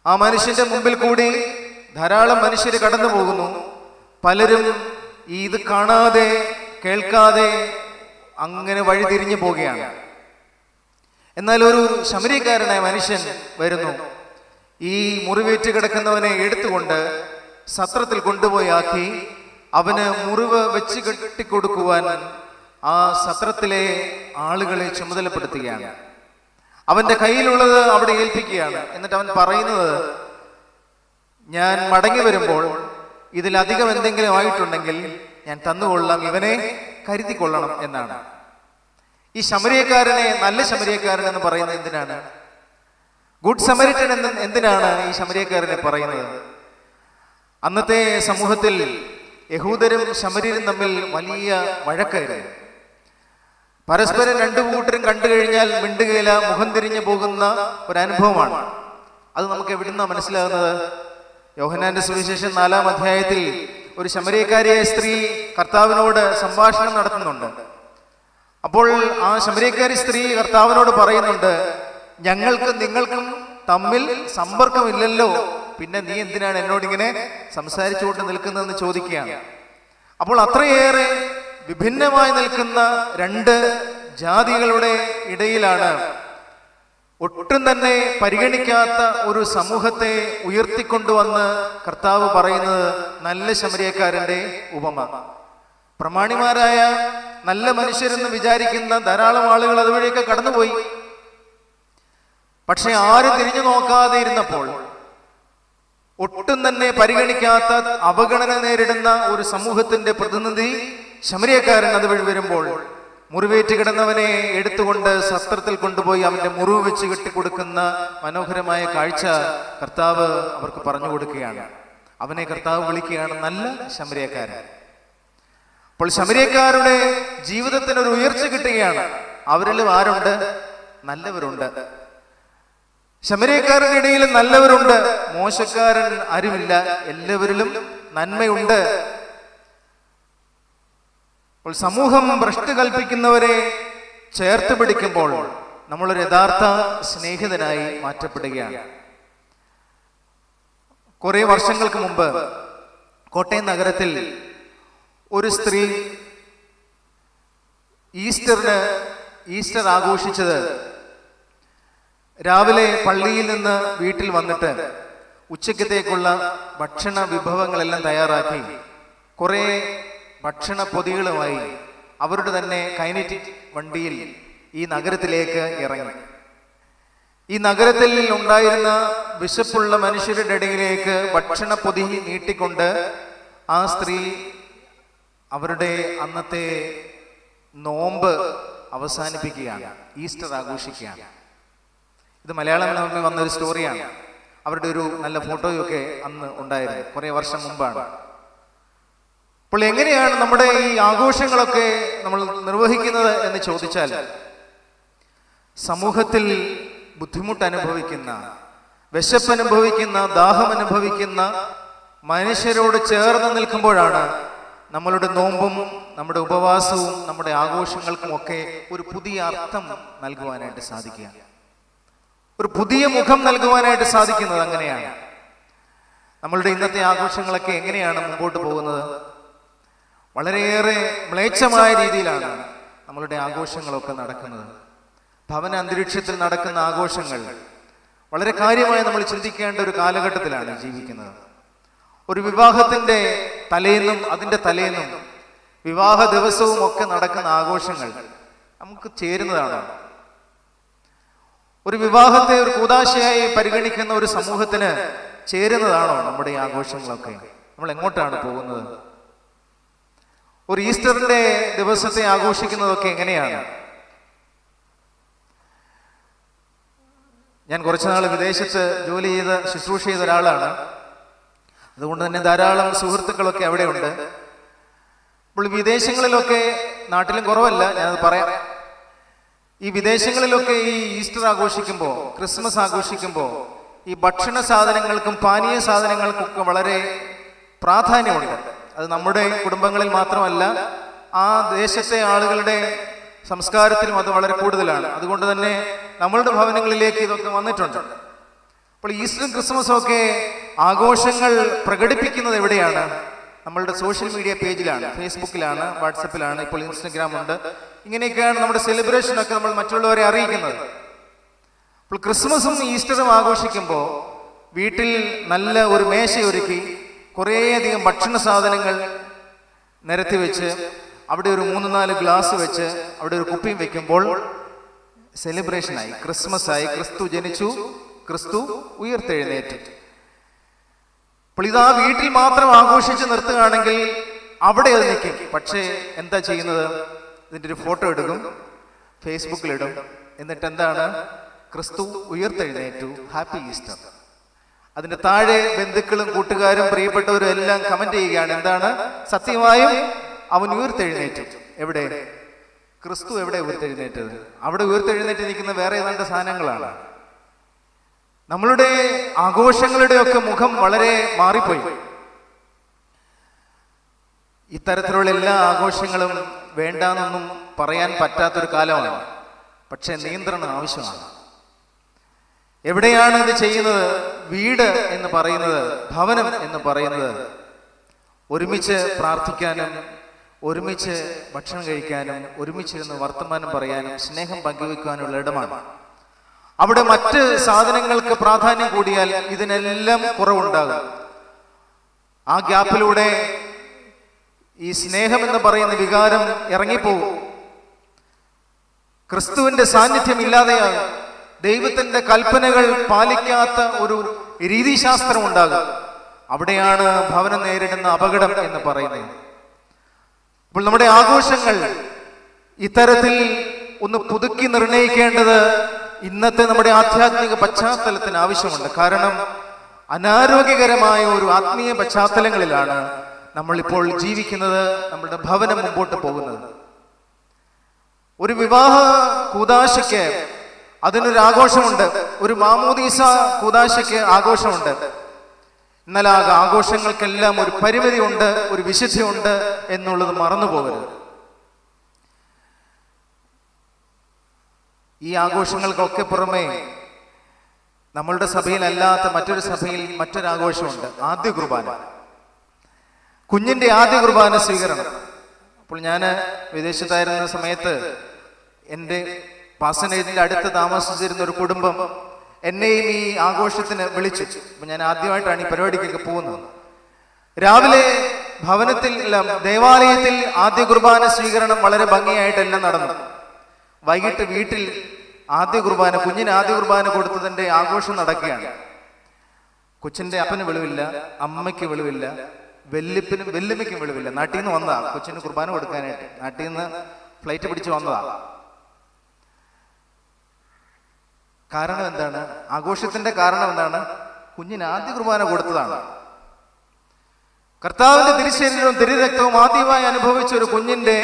ആ മനുഷ്യന്റെ മുമ്പിൽ കൂടി ധാരാളം മനുഷ്യർ കടന്നു പോകുന്നു. പലരും ഇത് കാണാതെ കേൾക്കാതെ അങ്ങനെ വഴി തിരിഞ്ഞു പോവുകയാണ്. എന്നാൽ ഒരു ശമരിയക്കാരനായ മനുഷ്യൻ വരുന്നു. ഈ മുറിവേറ്റ് കിടക്കുന്നവനെ എടുത്തുകൊണ്ട് സത്രത്തിൽ കൊണ്ടുപോയി ആക്കി അവന് മുറിവ് വെച്ച് കെട്ടിക്കൊടുക്കുവാൻ ആ സത്രത്തിലെ ആളുകളെ ചുമതലപ്പെടുത്തുകയാണ്. അവന്റെ കയ്യിലുള്ളത് അവിടെ ഏൽപ്പിക്കുകയാണ്. എന്നിട്ട് അവൻ പറയുന്നത്, ഞാൻ മടങ്ങി വരുമ്പോൾ ഇതിലധികം എന്തെങ്കിലും ആയിട്ടുണ്ടെങ്കിൽ ഞാൻ തന്നുകൊള്ളാം, ഇവനെ കരുതിക്കൊള്ളണം എന്നാണ്. ഈ ശമരിയക്കാരനെ നല്ല ശമരിയക്കാരൻ എന്ന് പറയുന്നത് എന്തിനാണ്? ഗുഡ് സമരിറ്റൻ എന്ന് എന്തിനാണ് ഈ ശമരിയക്കാരനെ പറയുന്നത്? അന്നത്തെ സമൂഹത്തിൽ യഹൂദരും ശമര്യരും തമ്മിൽ വലിയ വഴക്കായിരുന്നു. പരസ്പരം രണ്ടു കൂട്ടരും കണ്ടു കഴിഞ്ഞാൽ മിണ്ടുകയില, മുഖം തിരിഞ്ഞു പോകുന്ന ഒരു അനുഭവമാണ്. അത് നമുക്ക് എവിടുന്നാ മനസ്സിലാകുന്നത്? യോഹന്നാന്റെ സുവിശേഷം 4-ാം അധ്യായത്തിൽ ഒരു ശമരിയക്കാരിയായ സ്ത്രീ കർത്താവിനോട് സംഭാഷണം നടത്തുന്നുണ്ട്. അപ്പോൾ ആ ശമരിയക്കാരി സ്ത്രീ കർത്താവിനോട് പറയുന്നുണ്ട്, ഞങ്ങൾക്കും നിങ്ങൾക്കും തമ്മിൽ സമ്പർക്കമില്ലല്ലോ, പിന്നെ നീ എന്തിനാണ് എന്നോട് ഇങ്ങനെ സംസാരിച്ചുകൊണ്ട് നിൽക്കുന്നതെന്ന് ചോദിക്കുകയാണ്. അപ്പോൾ അത്രയേറെ വിഭിന്നമായി നിൽക്കുന്ന രണ്ട് ജാതികളുടെ ഇടയിലാണ് ഒട്ടും തന്നെ പരിഗണിക്കാത്ത ഒരു സമൂഹത്തെ ഉയർത്തിക്കൊണ്ടുവന്ന് കർത്താവ് പറയുന്നത് നല്ല ശമരിയക്കാരന്റെ ഉപമ. പ്രമാണിമാരായ നല്ല മനുഷ്യരെന്ന് വിചാരിക്കുന്ന ധാരാളം ആളുകൾ അതുവഴിയൊക്കെ കടന്നുപോയി. പക്ഷെ ആരും തിരിഞ്ഞു നോക്കാതെ ഇരുന്നപ്പോൾ, ഒട്ടും തന്നെ പരിഗണിക്കാത്ത അവഗണന നേരിടുന്ന ഒരു സമൂഹത്തിന്റെ പ്രതിനിധി ശമരിയക്കാരൻ അതുവഴി വരുമ്പോൾ മുറിവേറ്റ് കിടന്നവനെ എടുത്തുകൊണ്ട് സത്രത്തിൽ കൊണ്ടുപോയി അവന്റെ മുറിവ് വെച്ച് കെട്ടിക്കൊടുക്കുന്ന മനോഹരമായ കാഴ്ച കർത്താവ് അവർക്ക് പറഞ്ഞു കൊടുക്കുകയാണ്. അവനെ കർത്താവ് വിളിക്കുകയാണ് നല്ല ശമരിയക്കാരൻ. അപ്പോൾ ശമരിയക്കാരുടെ ജീവിതത്തിന് ഒരു ഉയർച്ച കിട്ടുകയാണ്. അവരിലും ആരുണ്ട്? നല്ലവരുണ്ട്. ശമരിയക്കാരുടെ ഇടയിൽ നല്ലവരുണ്ട്, മോശക്കാരൻ ആരുമില്ല. എല്ലാവരിലും നന്മയുണ്ട്. അപ്പോൾ സമൂഹം ഭ്രഷ്ട് കൽപ്പിക്കുന്നവരെ ചേർത്ത് പിടിക്കുമ്പോൾ നമ്മളൊരു യഥാർത്ഥ സ്നേഹിതനായി മാറ്റപ്പെടുകയാണ്. കുറെ വർഷങ്ങൾക്ക് മുമ്പ് കോട്ടയം നഗരത്തിൽ ഒരു സ്ത്രീ ഈസ്റ്റർ ആഘോഷിച്ചത് രാവിലെ പള്ളിയിൽ നിന്ന് വീട്ടിൽ വന്നിട്ട് ഉച്ചക്കത്തേക്കുള്ള ഭക്ഷണ വിഭവങ്ങളെല്ലാം തയ്യാറാക്കി കുറെ ഭക്ഷണ പൊതികളുമായി അവരുടെ തന്നെ കൈനറ്റിക് വണ്ടിയിൽ ഈ നഗരത്തിലേക്ക് ഇറങ്ങി. ഈ നഗരത്തിൽ ഉണ്ടായിരുന്ന വിശപ്പുള്ള മനുഷ്യരുടെ ഇടയിലേക്ക് ഭക്ഷണ പൊതി നീട്ടിക്കൊണ്ട് ആ സ്ത്രീ അവരുടെ അന്നത്തെ നോമ്പ് അവസാനിപ്പിക്കുകയാണ്, ഈസ്റ്റർ ആഘോഷിക്കുകയാണ്. ഇത് മലയാളം മനോരമയിൽ വന്നൊരു സ്റ്റോറിയാണ്. അവരുടെ ഒരു നല്ല ഫോട്ടോയൊക്കെ അന്ന് ഉണ്ടായിരുന്നു, കുറെ വർഷം മുമ്പാണ്. അപ്പോൾ എങ്ങനെയാണ് നമ്മുടെ ഈ ആഘോഷങ്ങളൊക്കെ നമ്മൾ നിർവഹിക്കുന്നത് എന്ന് ചോദിച്ചാൽ, സമൂഹത്തിൽ ബുദ്ധിമുട്ട് അനുഭവിക്കുന്ന, വിശപ്പ് അനുഭവിക്കുന്ന, ദാഹം അനുഭവിക്കുന്ന മനുഷ്യരോട് ചേർന്ന് നിൽക്കുമ്പോഴാണ് നമ്മളുടെ നോമ്പും നമ്മുടെ ഉപവാസവും നമ്മുടെ ആഘോഷങ്ങൾക്കും ഒക്കെ ഒരു പുതിയ അർത്ഥം നൽകുവാനായിട്ട് സാധിക്കുക, ഒരു പുതിയ മുഖം നൽകുവാനായിട്ട് സാധിക്കുന്നത്. അങ്ങനെയാണ് നമ്മളുടെ ഇന്നത്തെ ആഘോഷങ്ങളൊക്കെ എങ്ങനെയാണ് മുമ്പോട്ട് പോകുന്നത്? വളരെയേറെ മ്ലേച്ഛമായ രീതിയിലാണ് നമ്മളുടെ ആഘോഷങ്ങളൊക്കെ നടക്കുന്നത്. ഭവന അന്തരീക്ഷത്തിൽ നടക്കുന്ന ആഘോഷങ്ങൾ വളരെ കാര്യമായി നമ്മൾ ചിന്തിക്കേണ്ട ഒരു കാലഘട്ടത്തിലാണ് ജീവിക്കുന്നത്. ഒരു വിവാഹത്തിന്റെ തലേന്നും അതിൻ്റെ തലേന്നും വിവാഹ ദിവസവും ഒക്കെ നടക്കുന്ന ആഘോഷങ്ങൾ നമുക്ക് ചേരുന്നതാണ്. ഒരു വിവാഹത്തെ ഒരു കൂദാശയായി പരിഗണിക്കുന്ന ഒരു സമൂഹത്തിന് ചേരുന്നതാണോ നമ്മുടെ ഈ ആഘോഷങ്ങളൊക്കെ? നമ്മൾ എങ്ങോട്ടാണ് പോകുന്നത്? ഒരു ഈസ്റ്ററിന്റെ ദിവസത്തെ ആഘോഷിക്കുന്നതൊക്കെ എങ്ങനെയാണ്? ഞാൻ കുറച്ചുനാൾ വിദേശത്ത് ജോലി ചെയ്ത് ശുശ്രൂഷ ചെയ്ത ഒരാളാണ്. അതുകൊണ്ട് തന്നെ ധാരാളം സുഹൃത്തുക്കളൊക്കെ അവിടെയുണ്ട്. അപ്പോൾ വിദേശങ്ങളിലൊക്കെ, നാട്ടിലും കുറവല്ല, ഞാനത് പറയാം, ഈ വിദേശങ്ങളിലൊക്കെ ഈ ഈസ്റ്റർ ആഘോഷിക്കുമ്പോൾ, ക്രിസ്മസ് ആഘോഷിക്കുമ്പോൾ ഈ ഭക്ഷണ സാധനങ്ങൾക്കും പാനീയ സാധനങ്ങൾക്കും ഒക്കെ വളരെ പ്രാധാന്യമുണ്ട്. അത് നമ്മുടെ കുടുംബങ്ങളിൽ മാത്രമല്ല, ആ ദേശത്തെ ആളുകളുടെ സംസ്കാരത്തിലും അത് വളരെ കൂടുതലാണ്. അതുകൊണ്ട് തന്നെ നമ്മളുടെ ഭവനങ്ങളിലേക്ക് ഇതൊക്കെ വന്നിട്ടുണ്ട്. അപ്പോൾ ഈസ്റ്ററും ക്രിസ്മസും ഒക്കെ ആഘോഷങ്ങൾ പ്രകടിപ്പിക്കുന്നത് എവിടെയാണ്? നമ്മളുടെ സോഷ്യൽ മീഡിയ പേജിലാണ്, ഫേസ്ബുക്കിലാണ്, വാട്സപ്പിലാണ്, ഇപ്പോൾ ഇൻസ്റ്റഗ്രാം ഉണ്ട്. ഇങ്ങനെയൊക്കെയാണ് നമ്മുടെ സെലിബ്രേഷനൊക്കെ നമ്മൾ മറ്റുള്ളവരെ അറിയിക്കുന്നത്. അപ്പോൾ ക്രിസ്മസും ഈസ്റ്ററും ആഘോഷിക്കുമ്പോൾ വീട്ടിൽ നല്ല ഒരു മേശ ഒരുക്കി കുറേയധികം ഭക്ഷണ സാധനങ്ങൾ നിരത്തി വെച്ച് അവിടെ ഒരു 3-4 ഗ്ലാസ് വെച്ച് അവിടെ ഒരു കുപ്പിയും വെക്കുമ്പോൾ സെലിബ്രേഷനായി, ക്രിസ്മസ് ആയി. ക്രിസ്തു ജനിച്ചു, ക്രിസ്തു ഉയർത്തെഴുന്നേറ്റു. അപ്പോൾ ഇതാ വീട്ടിൽ മാത്രം ആഘോഷിച്ച് നിർത്തുകയാണെങ്കിൽ അവിടെ അത് നിൽക്കും. പക്ഷേ എന്താ ചെയ്യുന്നത്? ഇതിൻ്റെ ഒരു ഫോട്ടോ എടുക്കും, ഫേസ്ബുക്കിലിടും. എന്നിട്ട് എന്താണ്? ക്രിസ്തു ഉയർത്തെഴുന്നേറ്റു, ഹാപ്പി ഈസ്റ്റർ. അതിന്റെ താഴെ ബന്ധുക്കളും കൂട്ടുകാരും പ്രിയപ്പെട്ടവരും എല്ലാം കമന്റ് ചെയ്യുകയാണ്. എന്താണ്? സത്യമായും അവൻ ഉയർത്തെഴുന്നേറ്റു. എവിടെ? ക്രിസ്തു എവിടെ ഉയർത്തെഴുന്നേറ്റത്? അവിടെ ഉയർത്തെഴുന്നേറ്റ് നിൽക്കുന്ന വേറെ ഏതാണ്ട് സാധനങ്ങളാണ്. നമ്മളുടെ ആഘോഷങ്ങളുടെയൊക്കെ മുഖം വളരെ മാറിപ്പോയി. ഇത്തരത്തിലുള്ള എല്ലാ ആഘോഷങ്ങളും വേണ്ടാന്നൊന്നും പറയാൻ പറ്റാത്തൊരു കാലമാണ്. പക്ഷെ നിയന്ത്രണം ആവശ്യമാണ്. എവിടെയാണ് ഇത് ചെയ്യുന്നത്? വീട് എന്ന് പറയുന്നത്, ഭവനം എന്ന് പറയുന്നത് ഒരുമിച്ച് പ്രാർത്ഥിക്കാനും ഒരുമിച്ച് ഭക്ഷണം കഴിക്കാനും ഒരുമിച്ചിരുന്ന് വർത്തമാനം പറയാനും സ്നേഹം പങ്കുവെക്കാനുള്ള ഇടമാണ്. അവിടെ മറ്റ് സാധനങ്ങൾക്ക് പ്രാധാന്യം കൂടിയാൽ ഇതിനെല്ലാം കുറവുണ്ടാകും. ആ ഗ്യാപ്പിലൂടെ ഈ സ്നേഹം എന്ന് പറയുന്ന വികാരം ഇറങ്ങിപ്പോകും. ക്രിസ്തുവിന്റെ സാന്നിധ്യം ഇല്ലാതെയാകും. ദൈവത്തിന്റെ കൽപ്പനകൾ പാലിക്കാത്ത ഒരു രീതിശാസ്ത്രം ഉണ്ടാകും. അവിടെയാണ് ഭവനം നേരിടുന്ന അപകടം എന്ന് പറയുന്നത്. അപ്പോൾ നമ്മുടെ ആഘോഷങ്ങൾ ഇത്തരത്തിൽ ഒന്ന് പുതുക്കി നിർണയിക്കേണ്ടത് ഇന്നത്തെ നമ്മുടെ ആധ്യാത്മിക പശ്ചാത്തലത്തിന് ആവശ്യമുണ്ട്. കാരണം അനാരോഗ്യകരമായ ഒരു ആത്മീയ പശ്ചാത്തലങ്ങളിലാണ് നമ്മളിപ്പോൾ ജീവിക്കുന്നത്, നമ്മുടെ ഭവനം മുമ്പോട്ട് പോകുന്നത്. ഒരു വിവാഹ കൂദാശയ്ക്ക് അതിനൊരു ആഘോഷമുണ്ട്, ഒരു മാമോദീസ കൂദാശയ്ക്ക് ആഘോഷമുണ്ട്. എന്നാൽ ആ ആഘോഷങ്ങൾക്കെല്ലാം ഒരു പരിമിതി ഉണ്ട്, ഒരു വിശുദ്ധിയുണ്ട് എന്നുള്ളത് മറന്നു പോകരുത്. ഈ ആഘോഷങ്ങൾക്കൊക്കെ പുറമെ നമ്മളുടെ സഭയിലല്ലാത്ത മറ്റൊരു സഭയിൽ മറ്റൊരാഘോഷമുണ്ട്, ആദ്യ കുർബാന. കുഞ്ഞിന്റെ ആദ്യ കുർബാന സ്വീകരണം. അപ്പോൾ ഞാൻ വിദേശത്തായിരുന്ന സമയത്ത് എൻ്റെ പാസനേജിന്റെ അടുത്ത് താമസിച്ചിരുന്ന ഒരു കുടുംബം എന്നെയും ഈ ആഘോഷത്തിന് വിളിച്ചു. അപ്പൊ ഞാൻ ആദ്യമായിട്ടാണ് ഈ പരിപാടിക്കൊക്കെ പോകുന്നത്. രാവിലെ ഭവനത്തിൽ, ദേവാലയത്തിൽ ആദ്യ കുർബാന സ്വീകരണം വളരെ ഭംഗിയായിട്ടെല്ലാം നടന്നു. വൈകിട്ട് വീട്ടിൽ ആദ്യ കുർബാന, കുഞ്ഞിന് ആദ്യ കുർബാന കൊടുത്തതിന്റെ ആഘോഷം നടക്കുകയാണ്. കൊച്ചിന്റെ അപ്പന് വെളിവില്ല, അമ്മയ്ക്ക് വെളിവില്ല, വെല്ലുമ്മയ്ക്കും വെളിവില്ല. നാട്ടിൽ നിന്ന് വന്നതാ കൊച്ചിന് കുർബാന കൊടുക്കാനായിട്ട്. നാട്ടിൽ നിന്ന് ഫ്ലൈറ്റ് പിടിച്ച് വന്നതാ. കാരണം എന്താണ്? ആഘോഷത്തിന്റെ കാരണം എന്താണ്? കുഞ്ഞിന് ആദ്യ കുർബാന കൊടുത്തതാണ്. കർത്താവിന്റെ തിരുശരീരവും തിരുരക്തവും ആദ്യമായി അനുഭവിച്ച ഒരു കുഞ്ഞിന്റെ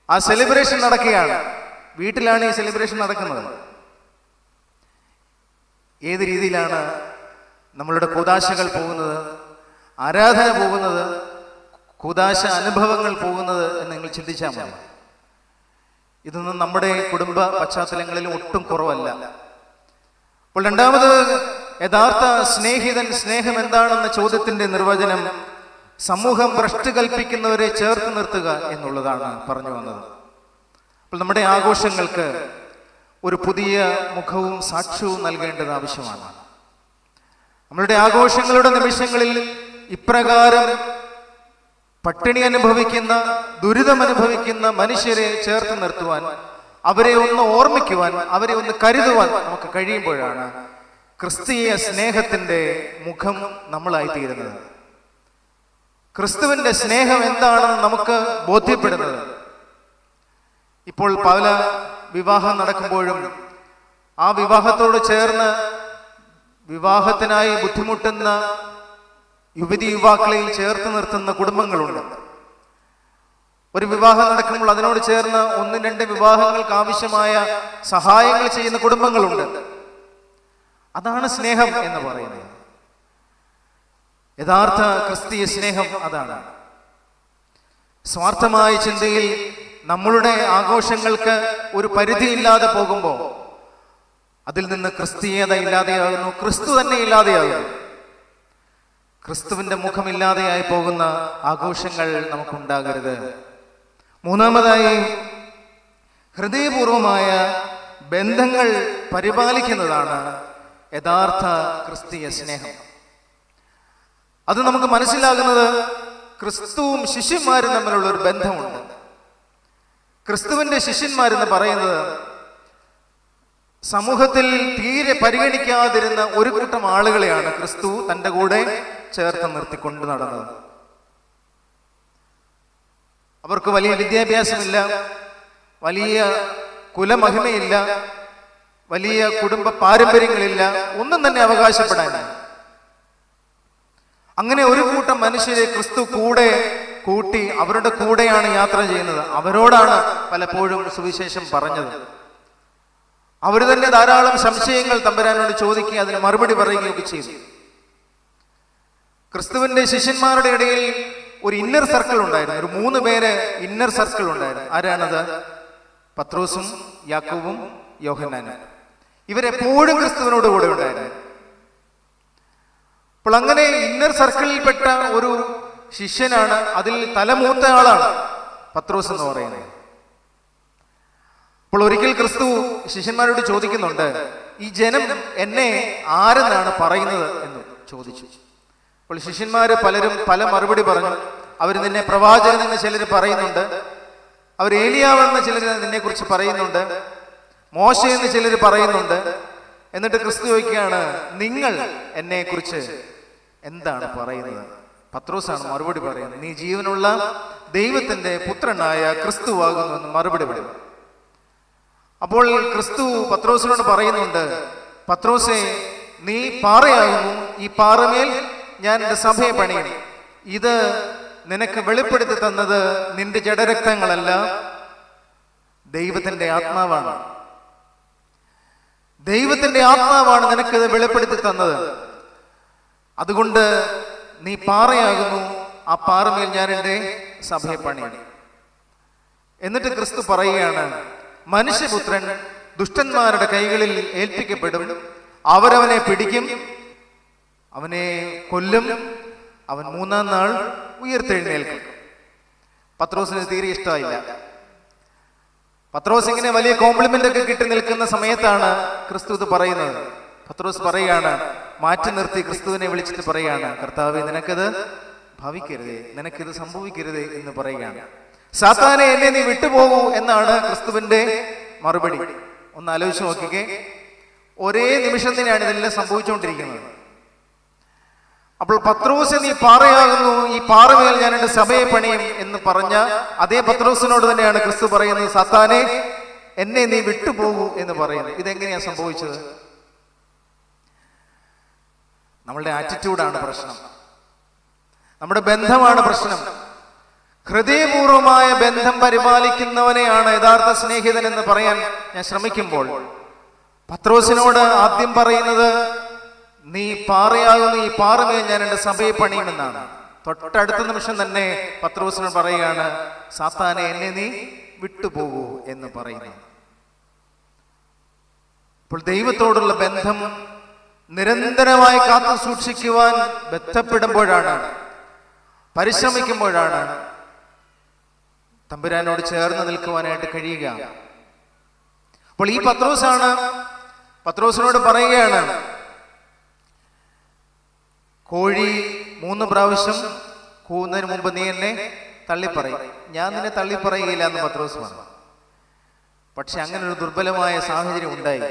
ആ സെലിബ്രേഷൻ നടക്കുകയാണ്. വീട്ടിലാണ് ഈ സെലിബ്രേഷൻ നടക്കുന്നത്. ഏത് രീതിയിലാണ് നമ്മളുടെ കൂദാശകൾ പോകുന്നത്, ആരാധന പോകുന്നത്, കൂദാശ അനുഭവങ്ങൾ പോകുന്നത് എന്ന് നിങ്ങൾ ചിന്തിച്ചാൽ മതി. ഇതൊന്നും നമ്മുടെ കുടുംബ പശ്ചാത്തലങ്ങളിൽ ഒട്ടും കുറവല്ല. അപ്പോൾ രണ്ടാമത്, യഥാർത്ഥ സ്നേഹിതൻ, സ്നേഹം എന്താണെന്ന ചോദ്യത്തിന്റെ നിർവചനം സമൂഹം ഭ്രഷ്ട് കൽപ്പിക്കുന്നവരെ ചേർത്ത് നിർത്തുക എന്നുള്ളതാണ് പറഞ്ഞു വന്നത്. അപ്പോൾ നമ്മുടെ ആഘോഷങ്ങൾക്ക് ഒരു പുതിയ മുഖവും സാക്ഷ്യവും നൽകേണ്ടത് ആവശ്യമാണ്. നമ്മളുടെ ആഘോഷങ്ങളുടെ നിമിഷങ്ങളിൽ ഇപ്രകാരം പട്ടിണി അനുഭവിക്കുന്ന, ദുരിതം അനുഭവിക്കുന്ന മനുഷ്യരെ ചേർത്ത് നിർത്തുവാൻ, അവരെ ഒന്ന് ഓർമ്മിക്കുവാൻ, അവരെ ഒന്ന് കരുതുവാൻ നമുക്ക് കഴിയുമ്പോഴാണ് ക്രിസ്തീയ സ്നേഹത്തിന്റെ മുഖം നമ്മളായിത്തീരുന്നത്. ക്രിസ്തുവിന്റെ സ്നേഹം എന്താണെന്ന് നമുക്ക് ബോധ്യപ്പെടുന്നത്. ഇപ്പോൾ പല വിവാഹം നടക്കുമ്പോഴും ആ വിവാഹത്തോട് ചേർന്ന് വിവാഹത്തിനായി ബുദ്ധിമുട്ടുന്ന യുവതി യുവാക്കളെയും ചേർത്ത് നിർത്തുന്ന കുടുംബങ്ങളുണ്ട്. ഒരു വിവാഹം നടക്കുമ്പോൾ അതിനോട് ചേർന്ന് 1-2 വിവാഹങ്ങൾക്ക് ആവശ്യമായ സഹായങ്ങൾ ചെയ്യുന്ന കുടുംബങ്ങളുണ്ട്. അതാണ് സ്നേഹം എന്ന് പറയുന്നത്. യഥാർത്ഥ ക്രിസ്തീയ സ്നേഹം അതാണ്. സ്വാർത്ഥമായ ചിന്തയിൽ നമ്മളുടെ ആഘോഷങ്ങൾക്ക് ഒരു പരിധിയില്ലാതെ പോകുമ്പോൾ അതിൽ നിന്ന് ക്രിസ്തീയത ഇല്ലാതെയാകുന്നു, ക്രിസ്തു തന്നെ ഇല്ലാതെയാകുന്നു. ക്രിസ്തുവിന്റെ മുഖമില്ലാതെയായി പോകുന്ന ആഘോഷങ്ങൾ നമുക്കുണ്ടാകരുത്. മൂന്നാമതായി, ഹൃദയപൂർവമായ ബന്ധങ്ങൾ പരിപാലിക്കുന്നതാണ് യഥാർത്ഥ ക്രിസ്തീയ സ്നേഹം. അത് നമുക്ക് മനസ്സിലാകുന്നത് ക്രിസ്തുവും ശിഷ്യന്മാരും തമ്മിലുള്ള ഒരു ബന്ധമുണ്ട്. ക്രിസ്തുവിന്റെ ശിഷ്യന്മാരെന്ന് പറയുന്നത് സമൂഹത്തിൽ തീരെ പരിഗണിക്കാതിരുന്ന ഒരു കൂട്ടം ആളുകളെയാണ് ക്രിസ്തു തൻ്റെ കൂടെ ചേർത്ത് നിർത്തിക്കൊണ്ട് നടന്നത്. അവർക്ക് വലിയ വിദ്യാഭ്യാസമില്ല, വലിയ കുലമഹിമയില്ല, വലിയ കുടുംബ പാരമ്പര്യങ്ങളില്ല, ഒന്നും തന്നെ അവകാശപ്പെടാനില്ല. അങ്ങനെ ഒരു കൂട്ടം മനുഷ്യരെ ക്രിസ്തു കൂടെ കൂട്ടി അവരുടെ കൂടെയാണ് യാത്ര ചെയ്യുന്നത്. അവരോടാണ് പലപ്പോഴും സുവിശേഷം പറഞ്ഞത്. അവർ തന്നെ ധാരാളം സംശയങ്ങൾ തമ്പുരാനോട് ചോദിക്കുകയും അതിന് മറുപടി പറയുകയൊക്കെ ചെയ്തു. ക്രിസ്തുവിന്റെ ശിഷ്യന്മാരുടെ ഇടയിൽ ഒരു ഇന്നർ സർക്കിൾ ഉണ്ടായിരുന്നു. ഒരു 3 പേര് ഇന്നർ സർക്കിൾ ഉണ്ടായിരുന്നു. ആരാണത്? പത്രോസും യാക്കോബും യോഹന്നാനും. ഇവരെപ്പോഴും ക്രിസ്തുവിനോട് കൂടെ ഉണ്ടായിരുന്നു. അപ്പോൾ അങ്ങനെ ഇന്നർ സർക്കിളിൽപ്പെട്ട ഒരു ശിഷ്യനാണ്, അതിൽ തലമൂത്ത ആളാണ് പത്രോസ് എന്ന് പറയുന്നത്. അപ്പോൾ ഒരിക്കൽ ക്രിസ്തു ശിഷ്യന്മാരോട് ചോദിക്കുന്നുണ്ട്, ഈ ജനം എന്നെ ആരെന്നാണ് പറയുന്നത് എന്ന് ചോദിച്ചു. അപ്പോൾ ശിഷ്യന്മാര് പലരും പല മറുപടി പറഞ്ഞു. അവർ നിന്നെ പ്രവാചകൻ എന്ന് ചിലർ പറയുന്നുണ്ട്, അവർ ഏലിയാവെന്ന് ചിലർ നിന്നെ കുറിച്ച് പറയുന്നുണ്ട്, മോശ എന്ന് ചിലർ പറയുന്നുണ്ട്. എന്നിട്ട് ക്രിസ്തു ചോദിക്കുകയാണ്, നിങ്ങൾ എന്നെ കുറിച്ച് എന്താണ് പറയുന്നത്? പത്രോസാണ് മറുപടി പറയുന്നത്, നീ ജീവനുള്ള ദൈവത്തിന്റെ പുത്രനായ ക്രിസ്തുവാകുന്നു എന്ന് മറുപടി പറയും. അപ്പോൾ ക്രിസ്തു പത്രോസിനോട് പറയുന്നുണ്ട്, പത്രോസേ, നീ പാറയാകുന്നു, ഈ പാറമേൽ ഞാൻ എൻ്റെ സഭയെ പണിയും. ഇത് നിനക്ക് വെളിപ്പെടുത്തി തന്നത് നിന്റെ ജഡരക്തങ്ങളല്ല, ദൈവത്തിന്റെ ആത്മാവാണ്. ദൈവത്തിന്റെ ആത്മാവാണ് നിനക്കിത് വെളിപ്പെടുത്തി തന്നത്. അതുകൊണ്ട് നീ പാറയാകുന്നു, ആ പാറമേൽ ഞാൻ എൻ്റെ സഭയെ പണിയും. എന്നിട്ട് ക്രിസ്തു പറയുകയാണ്, മനുഷ്യപുത്രൻ ദുഷ്ടന്മാരുടെ കൈകളിൽ ഏൽപ്പിക്കപ്പെടും, അവരവനെ പിടിക്കും, അവനെ കൊല്ലും, അവൻ 3-ാം നാൾ ഉയർത്തെഴുന്നേൽക്കും. പത്രോസിന് തീരെ ഇഷ്ടമായില്ല. പത്രോസ് ഇങ്ങനെ വലിയ കോംപ്ലിമെന്റ് ഒക്കെ കിട്ടി നിൽക്കുന്ന സമയത്താണ് ക്രിസ്തു ഇത് പറയുന്നത്. പത്രോസ് പറയുകയാണ്, മാറ്റി നിർത്തി ക്രിസ്തുവിനെ വിളിച്ചിട്ട് പറയുകയാണ്, കർത്താവേ, നിനക്കത് ഭവിക്കരുതേ, നിനക്കിത് സംഭവിക്കരുതേ എന്ന് പറയുകയാണ്. സാത്താനെ, എന്നെ നീ വിട്ടുപോകൂ എന്നാണ് ക്രിസ്തുവിന്റെ മറുപടി. ഒന്ന് ആലോചിച്ച് നോക്കിക്കേ, ഒരേ നിമിഷം തന്നെയാണ് ഇതെല്ലാം സംഭവിച്ചുകൊണ്ടിരിക്കുന്നത്. അപ്പോൾ പത്രോസ്, നീ പാറയാകുന്നു, ഈ പാറമേൽ ഞാൻ എൻ്റെ സഭയെ പണിയും എന്ന് പറഞ്ഞ അതേ പത്രോസിനോട് തന്നെയാണ് ക്രിസ്തു പറയുന്നത്, സാത്താനെ, എന്നെ നീ വിട്ടുപോകൂ എന്ന് പറയുന്നത്. ഇതെങ്ങനെയാ സംഭവിച്ചത്? നമ്മളുടെ ആറ്റിറ്റ്യൂഡാണ് പ്രശ്നം, നമ്മുടെ ബന്ധമാണ് പ്രശ്നം. ഹൃദയപൂർവമായ ബന്ധം പരിപാലിക്കുന്നവനെയാണ് യഥാർത്ഥ സ്നേഹിതൻ എന്ന് പറയാൻ ഞാൻ ശ്രമിക്കുമ്പോൾ പത്രോസിനോട് ആദ്യം പറയുന്നത്, നീ പാറയാകുന്നു, ഈ പാറമേൽ ഞാൻ എൻ്റെ സഭയെ പണിയുമെന്നാണ്. തൊട്ടടുത്ത നിമിഷം തന്നെ പത്രോസിനോട് പറയുകയാണ്, സാത്താനെ, എന്നെ നീ വിട്ടുപോകൂ എന്ന് പറയുന്നു. അപ്പോൾ ദൈവത്തോടുള്ള ബന്ധം നിരന്തരമായി കാത്തു സൂക്ഷിക്കുവാൻ ബന്ധപ്പെടുമ്പോഴാണ്, പരിശ്രമിക്കുമ്പോഴാണ് തമ്പുരാനോട് ചേർന്ന് നിൽക്കുവാനായിട്ട് കഴിയുക. അപ്പോൾ ഈ പത്രോസിനോട് പറയുകയാണ്, കോഴി 3 പ്രാവശ്യം കൂവുന്നതിന് മുമ്പ് നീ എന്നെ തള്ളിപ്പറയും. ഞാൻ നിന്നെ തള്ളിപ്പറയുകയില്ല എന്ന് പത്രോസ് പറഞ്ഞു. പക്ഷെ അങ്ങനെ ഒരു ദുർബലമായ സാഹചര്യം ഉണ്ടായി.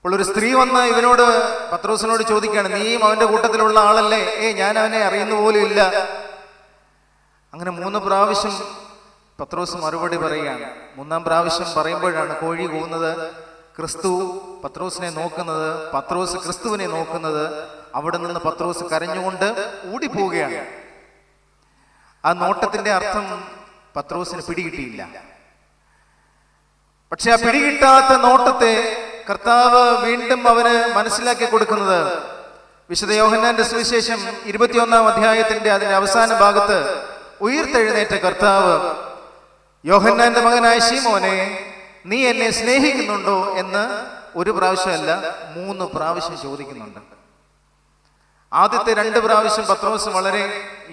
അപ്പോൾ ഒരു സ്ത്രീ വന്ന് ഇവനോട്, പത്രോസിനോട് ചോദിക്കുകയാണ്, നീയും അവന്റെ കൂട്ടത്തിലുള്ള ആളല്ലേ? ഞാൻ അവനെ അറിയുന്ന പോലും ഇല്ല. അങ്ങനെ 3 പ്രാവശ്യം പത്രോസ് മറുപടി പറയുകയാണ്. 3-ാം പ്രാവശ്യം പറയുമ്പോഴാണ് കോഴി കൂവുന്നത്. ക്രിസ്തു പത്രോസിനെ നോക്കുന്നത്, പത്രോസ് ക്രിസ്തുവിനെ നോക്കുന്നത്. അവിടെ നിന്ന് പത്രോസ് കരഞ്ഞുകൊണ്ട് ഓടിപ്പോവുകയാണ്. ആ നോട്ടത്തിന്റെ അർത്ഥം പത്രോസിന് പിടികിട്ടിയില്ല. പക്ഷെ ആ പിടികിട്ടാത്ത നോട്ടത്തെ കർത്താവ് വീണ്ടും അവന് മനസ്സിലാക്കി കൊടുക്കുന്നത് വിശുദ്ധ യോഹന്നാന്റെ സുവിശേഷം 21-ാം അധ്യായത്തിന്റെ അതിന്റെ അവസാന ഭാഗത്ത് ഉയിർത്തെഴുന്നേറ്റ കർത്താവ് യോഹന്നാന്റെ മകനായ ശീമോനെ, നീ എന്നെ സ്നേഹിക്കുന്നുണ്ടോ എന്ന് 1 പ്രാവശ്യമല്ല 3 പ്രാവശ്യം ചോദിക്കുന്നുണ്ട്. ആദ്യത്തെ 2 പ്രാവശ്യം പത്രോസ് വളരെ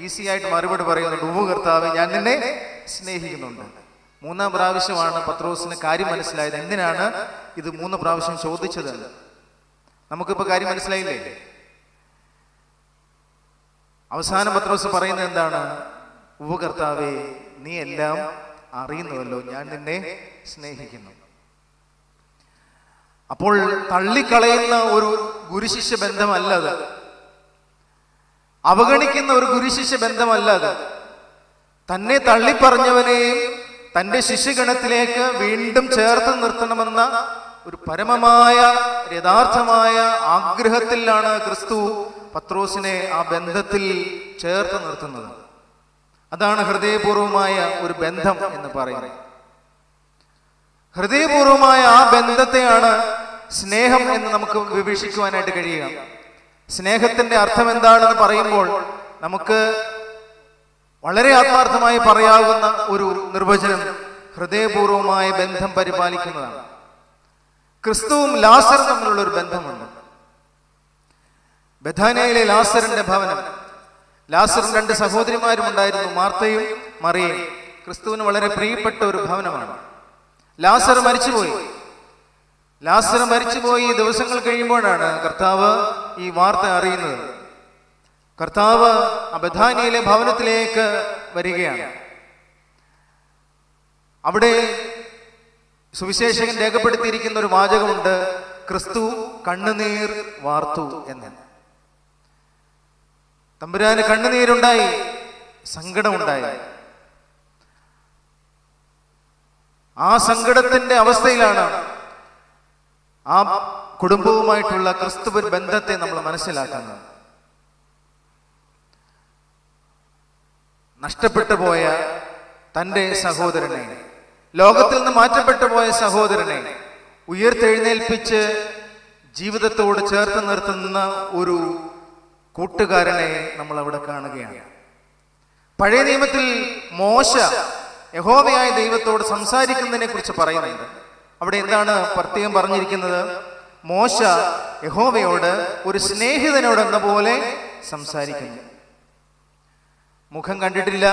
ഈസി ആയിട്ട് മറുപടി പറയുന്നുണ്ട്, ഉവ്വ് കർത്താവേ, ഞാൻ നിന്നെ സ്നേഹിക്കുന്നുണ്ട്. 3-ാം പ്രാവശ്യമാണ് പത്രോസിന് കാര്യം മനസ്സിലായത്. എന്തിനാണ് ഇത് 3 പ്രാവശ്യം ചോദിച്ചത്? നമുക്കിപ്പോ കാര്യം മനസ്സിലായില്ലേ? അവസാനം പത്രോസ് പറയുന്നത് എന്താണ്? ഉവ്വ് കർത്താവേ, നീ എല്ലാം അറിയുന്നുവല്ലോ, ഞാൻ നിന്നെ സ്നേഹിക്കുന്നു. അപ്പോൾ തള്ളിക്കളയുന്ന ഒരു ഗുരുശിഷ്യ ബന്ധമല്ലത്, അവഗണിക്കുന്ന ഒരു ഗുരുശിഷ്യ ബന്ധമല്ലത്. തന്നെ തള്ളിപ്പറഞ്ഞവനെയും തന്റെ ശിഷ്യഗണത്തിലേക്ക് വീണ്ടും ചേർത്ത് നിർത്തണമെന്ന ഒരു പരമമായ യഥാർത്ഥമായ ആഗ്രഹത്തിലാണ് ക്രിസ്തു പത്രോസിനെ ആ ബന്ധത്തിൽ ചേർത്ത് നിർത്തുന്നത്. അതാണ് ഹൃദയപൂർവമായ ഒരു ബന്ധം എന്ന് പറയുന്നത്. ഹൃദയപൂർവമായ ആ ബന്ധത്തെയാണ് സ്നേഹം എന്ന് നമുക്ക് വിവക്ഷിക്കുവാനായിട്ട് കഴിയുക. സ്നേഹത്തിന്റെ അർത്ഥം എന്താണെന്ന് പറയുമ്പോൾ നമുക്ക് വളരെ ആത്മാർത്ഥമായി പറയാവുന്ന ഒരു നിർവചനം ഹൃദയപൂർവമായ ബന്ധം പരിപാലിക്കുന്നതാണ്. ക്രിസ്തുവും ലാസറും തമ്മിലുള്ള ഒരു ബന്ധമുണ്ട്. ബഥാനിയയിലെ ലാസറിന്റെ ഭവനം, ലാസറും 2 സഹോദരിമാരും ഉണ്ടായിരുന്നു, മാർത്തയും മറിയയും. ക്രിസ്തുവിന് വളരെ പ്രിയപ്പെട്ട ഒരു ഭവനമാണ്. ലാസർ മരിച്ചുപോയി ദിവസങ്ങൾ കഴിയുമ്പോഴാണ് കർത്താവ് ഈ വാർത്ത അറിയുന്നത്. കർത്താവ് ബഥാനിയയിലെ ഭവനത്തിലേക്ക് വരികയാണ്. അവിടെ സുവിശേഷകൻ രേഖപ്പെടുത്തിയിരിക്കുന്ന ഒരു വാചകമുണ്ട്, ക്രിസ്തു കണ്ണുനീർ വാർത്തു എന്ന്. തമ്പുരാന് കണ്ണുനീരുണ്ടായി, സങ്കടമുണ്ടായി. ആ സങ്കടത്തിന്റെ അവസ്ഥയിലാണ് ആ കുടുംബവുമായിട്ടുള്ള ക്രിസ്തുവിൻ ബന്ധത്തെ നമ്മൾ മനസ്സിലാക്കുന്നത്. നഷ്ടപ്പെട്ടു പോയ തൻ്റെ സഹോദരനെ, ലോകത്തിൽ നിന്ന് മാറ്റപ്പെട്ടു പോയ സഹോദരനെ ഉയർത്തെഴുന്നേൽപ്പിച്ച് ജീവിതത്തോട് ചേർത്ത് നിർത്തുന്ന ഒരു കൂട്ടുകാരനെ നമ്മൾ അവിടെ കാണുകയാണ്. പഴയ നിയമത്തിൽ മോശ യഹോവയായ ദൈവത്തോട് സംസാരിക്കുന്നതിനെ കുറിച്ച് പറയുന്നുണ്ട്. അവിടെ എന്താണ് പ്രത്യേകം പറഞ്ഞിരിക്കുന്നത്? മോശ യഹോവയോട് ഒരു സ്നേഹിതനോട് എന്ന പോലെ സംസാരിക്കുന്നു. മുഖം കണ്ടിട്ടില്ല,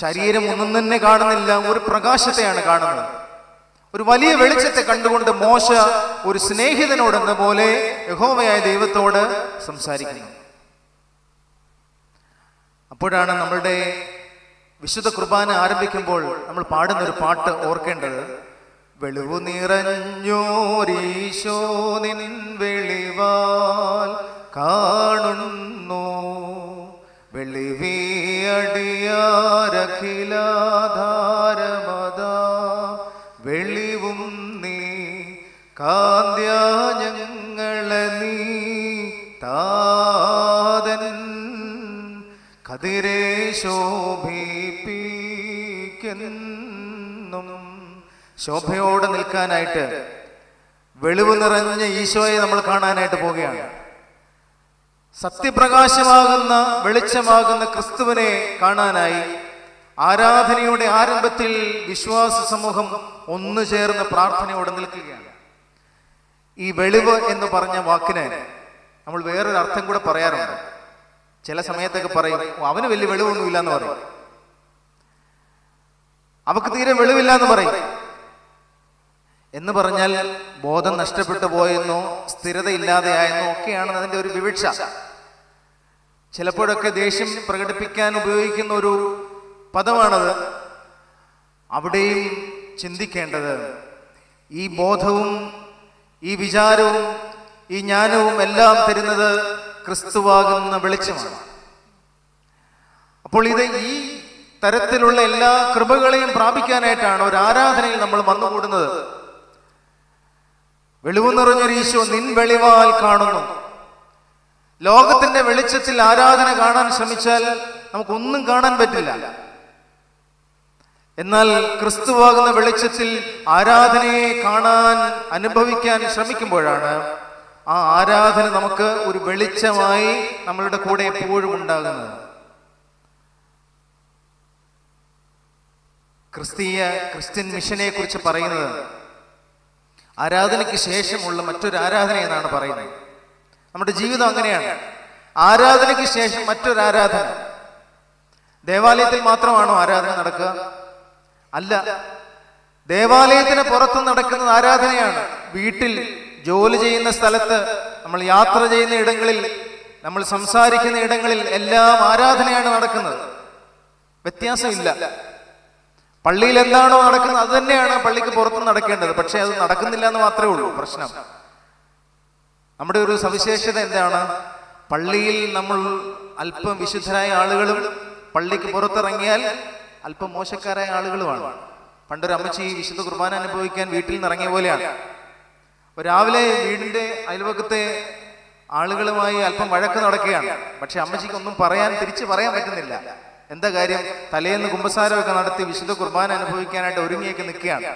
ശരീരം ഒന്നും തന്നെ കാണുന്നില്ല, ഒരു പ്രകാശത്തെയാണ് കാണുന്നത്. ഒരു വലിയ വെളിച്ചത്തെ കണ്ടുകൊണ്ട് മോശ ഒരു സ്നേഹിതനോടെന്ന പോലെ യഹോവയായ ദൈവത്തോട് സംസാരിക്കുന്നു. അപ്പോഴാണ് നമ്മളുടെ വിശുദ്ധ കുർബാന ആരംഭിക്കുമ്പോൾ നമ്മൾ പാടുന്നൊരു പാട്ട് ഓർക്കേണ്ടത്, വെളിവു നിറഞ്ഞോരീശോ നിൻ വെളിവാൽ കാണുന്നു, വെളിവിയടിയാരഖിലാധാരമതാ വെളിവും നീ കാന്ത്യാ ഞങ്ങളെ നീ താതൻ കതിരെ ശോഭിപ്പിക്കെന്നും. ശോഭയോടെ നിൽക്കാനായിട്ട്, വെളിവ് നിറഞ്ഞ ഈശോയെ നമ്മൾ കാണാനായിട്ട് പോവുകയാണ്. സത്യപ്രകാശമാകുന്ന വെളിച്ചമാകുന്ന ക്രിസ്തുവിനെ കാണാനായി ആരാധനയുടെ ആരംഭത്തിൽ വിശ്വാസ സമൂഹം ഒന്നു ചേർന്ന് പ്രാർത്ഥനയോടെ നിൽക്കുകയാണ്. ഈ വെളിവ് എന്ന് പറഞ്ഞ വാക്കിന് നമ്മൾ വേറൊരു അർത്ഥം കൂടെ പറയാറുണ്ട്. ചില സമയത്തൊക്കെ പറയും, അവന് വലിയ വെളിവൊന്നുമില്ല എന്ന് പറയും, അവക്ക് തീരെ വെളിവില്ല എന്ന് പറയും. എന്ന് പറഞ്ഞാൽ ബോധം നഷ്ടപ്പെട്ടു പോയെന്നോ സ്ഥിരതയില്ലാതെയായെന്നോ ഒക്കെയാണ് അതിൻ്റെ ഒരു വിവക്ഷ. ചിലപ്പോഴൊക്കെ ദേഷ്യം പ്രകടിപ്പിക്കാൻ ഉപയോഗിക്കുന്ന ഒരു പദമാണത്. അവിടെയും ചിന്തിക്കേണ്ടത്, ഈ ബോധവും ഈ വിചാരവും ഈ ജ്ഞാനവും എല്ലാം തരുന്നത് ക്രിസ്തുവാകുന്ന വെളിച്ചമാണ്. അപ്പോൾ ഇത് ഈ തരത്തിലുള്ള എല്ലാ കൃപകളെയും പ്രാപിക്കാനായിട്ടാണ് ഒരു ആരാധനയിൽ നമ്മൾ വന്നുകൂടുന്നത്. വെളിവ് നിറഞ്ഞൊരു ഈശോ നിൻ വെളിവാൽ കാണുന്നു. ലോകത്തിന്റെ വെളിച്ചത്തിൽ ആരാധന കാണാൻ ശ്രമിച്ചാൽ നമുക്കൊന്നും കാണാൻ പറ്റില്ല. എന്നാൽ ക്രിസ്തുവാകുന്ന വെളിച്ചത്തിൽ ആരാധനയെ കാണാൻ, അനുഭവിക്കാൻ ശ്രമിക്കുമ്പോഴാണ് ആ ആരാധന നമുക്ക് ഒരു വെളിച്ചമായി നമ്മളുടെ കൂടെ എപ്പോഴും ഉണ്ടാകുന്നത്. ക്രിസ്ത്യൻ മിഷനെ കുറിച്ച് പറയുന്നത് ആരാധനയ്ക്ക് ശേഷമുള്ള മറ്റൊരു ആരാധന എന്നാണ് പറയുന്നത്. നമ്മുടെ ജീവിതം അങ്ങനെയാണ്. ആരാധനയ്ക്ക് ശേഷം മറ്റൊരു ആരാധന. ദേവാലയത്തിൽ മാത്രമാണോ ആരാധന നടക്കുക? അല്ല, ദേവാലയത്തിന് പുറത്ത് നടക്കുന്നത് ആരാധനയാണ്. വീട്ടിൽ, ജോലി ചെയ്യുന്ന സ്ഥലത്ത്, നമ്മൾ യാത്ര ചെയ്യുന്ന ഇടങ്ങളിൽ, നമ്മൾ സംസാരിക്കുന്ന ഇടങ്ങളിൽ എല്ലാം ആരാധനയാണ് നടക്കുന്നത്. വ്യത്യാസമില്ല. പള്ളിയിൽ എന്താണോ നടക്കുന്നത് അത് തന്നെയാണ് പള്ളിക്ക് പുറത്ത് നടക്കേണ്ടത്. പക്ഷെ അത് നടക്കുന്നില്ല എന്ന് മാത്രമേ ഉള്ളൂ പ്രശ്നം. നമ്മുടെ ഒരു സവിശേഷത എന്താണ്? പള്ളിയിൽ നമ്മൾ അല്പം വിശുദ്ധരായ ആളുകളും പള്ളിക്ക് പുറത്തിറങ്ങിയാൽ അല്പം മോശക്കാരായ ആളുകളുമാണ്. പണ്ടൊരു അമ്മച്ചി വിശുദ്ധ കുർബാന അനുഭവിക്കാൻ വീട്ടിൽ നിന്ന് ഇറങ്ങിയ പോലെയാണ്. രാവിലെ വീടിന്റെ അയൽവക്കത്തെ ആളുകളുമായി അല്പം വഴക്ക് നടക്കുകയാണ്. പക്ഷെ അമ്മച്ചിക്ക് ഒന്നും തിരിച്ചു പറയാൻ പറ്റുന്നില്ല. എന്താ കാര്യം? തലേന്ന് കുമ്പസാരമൊക്കെ നടത്തി വിശുദ്ധ കുർബാന അനുഭവിക്കാനായിട്ട് ഒരുങ്ങിയൊക്കെ നിൽക്കുകയാണ്.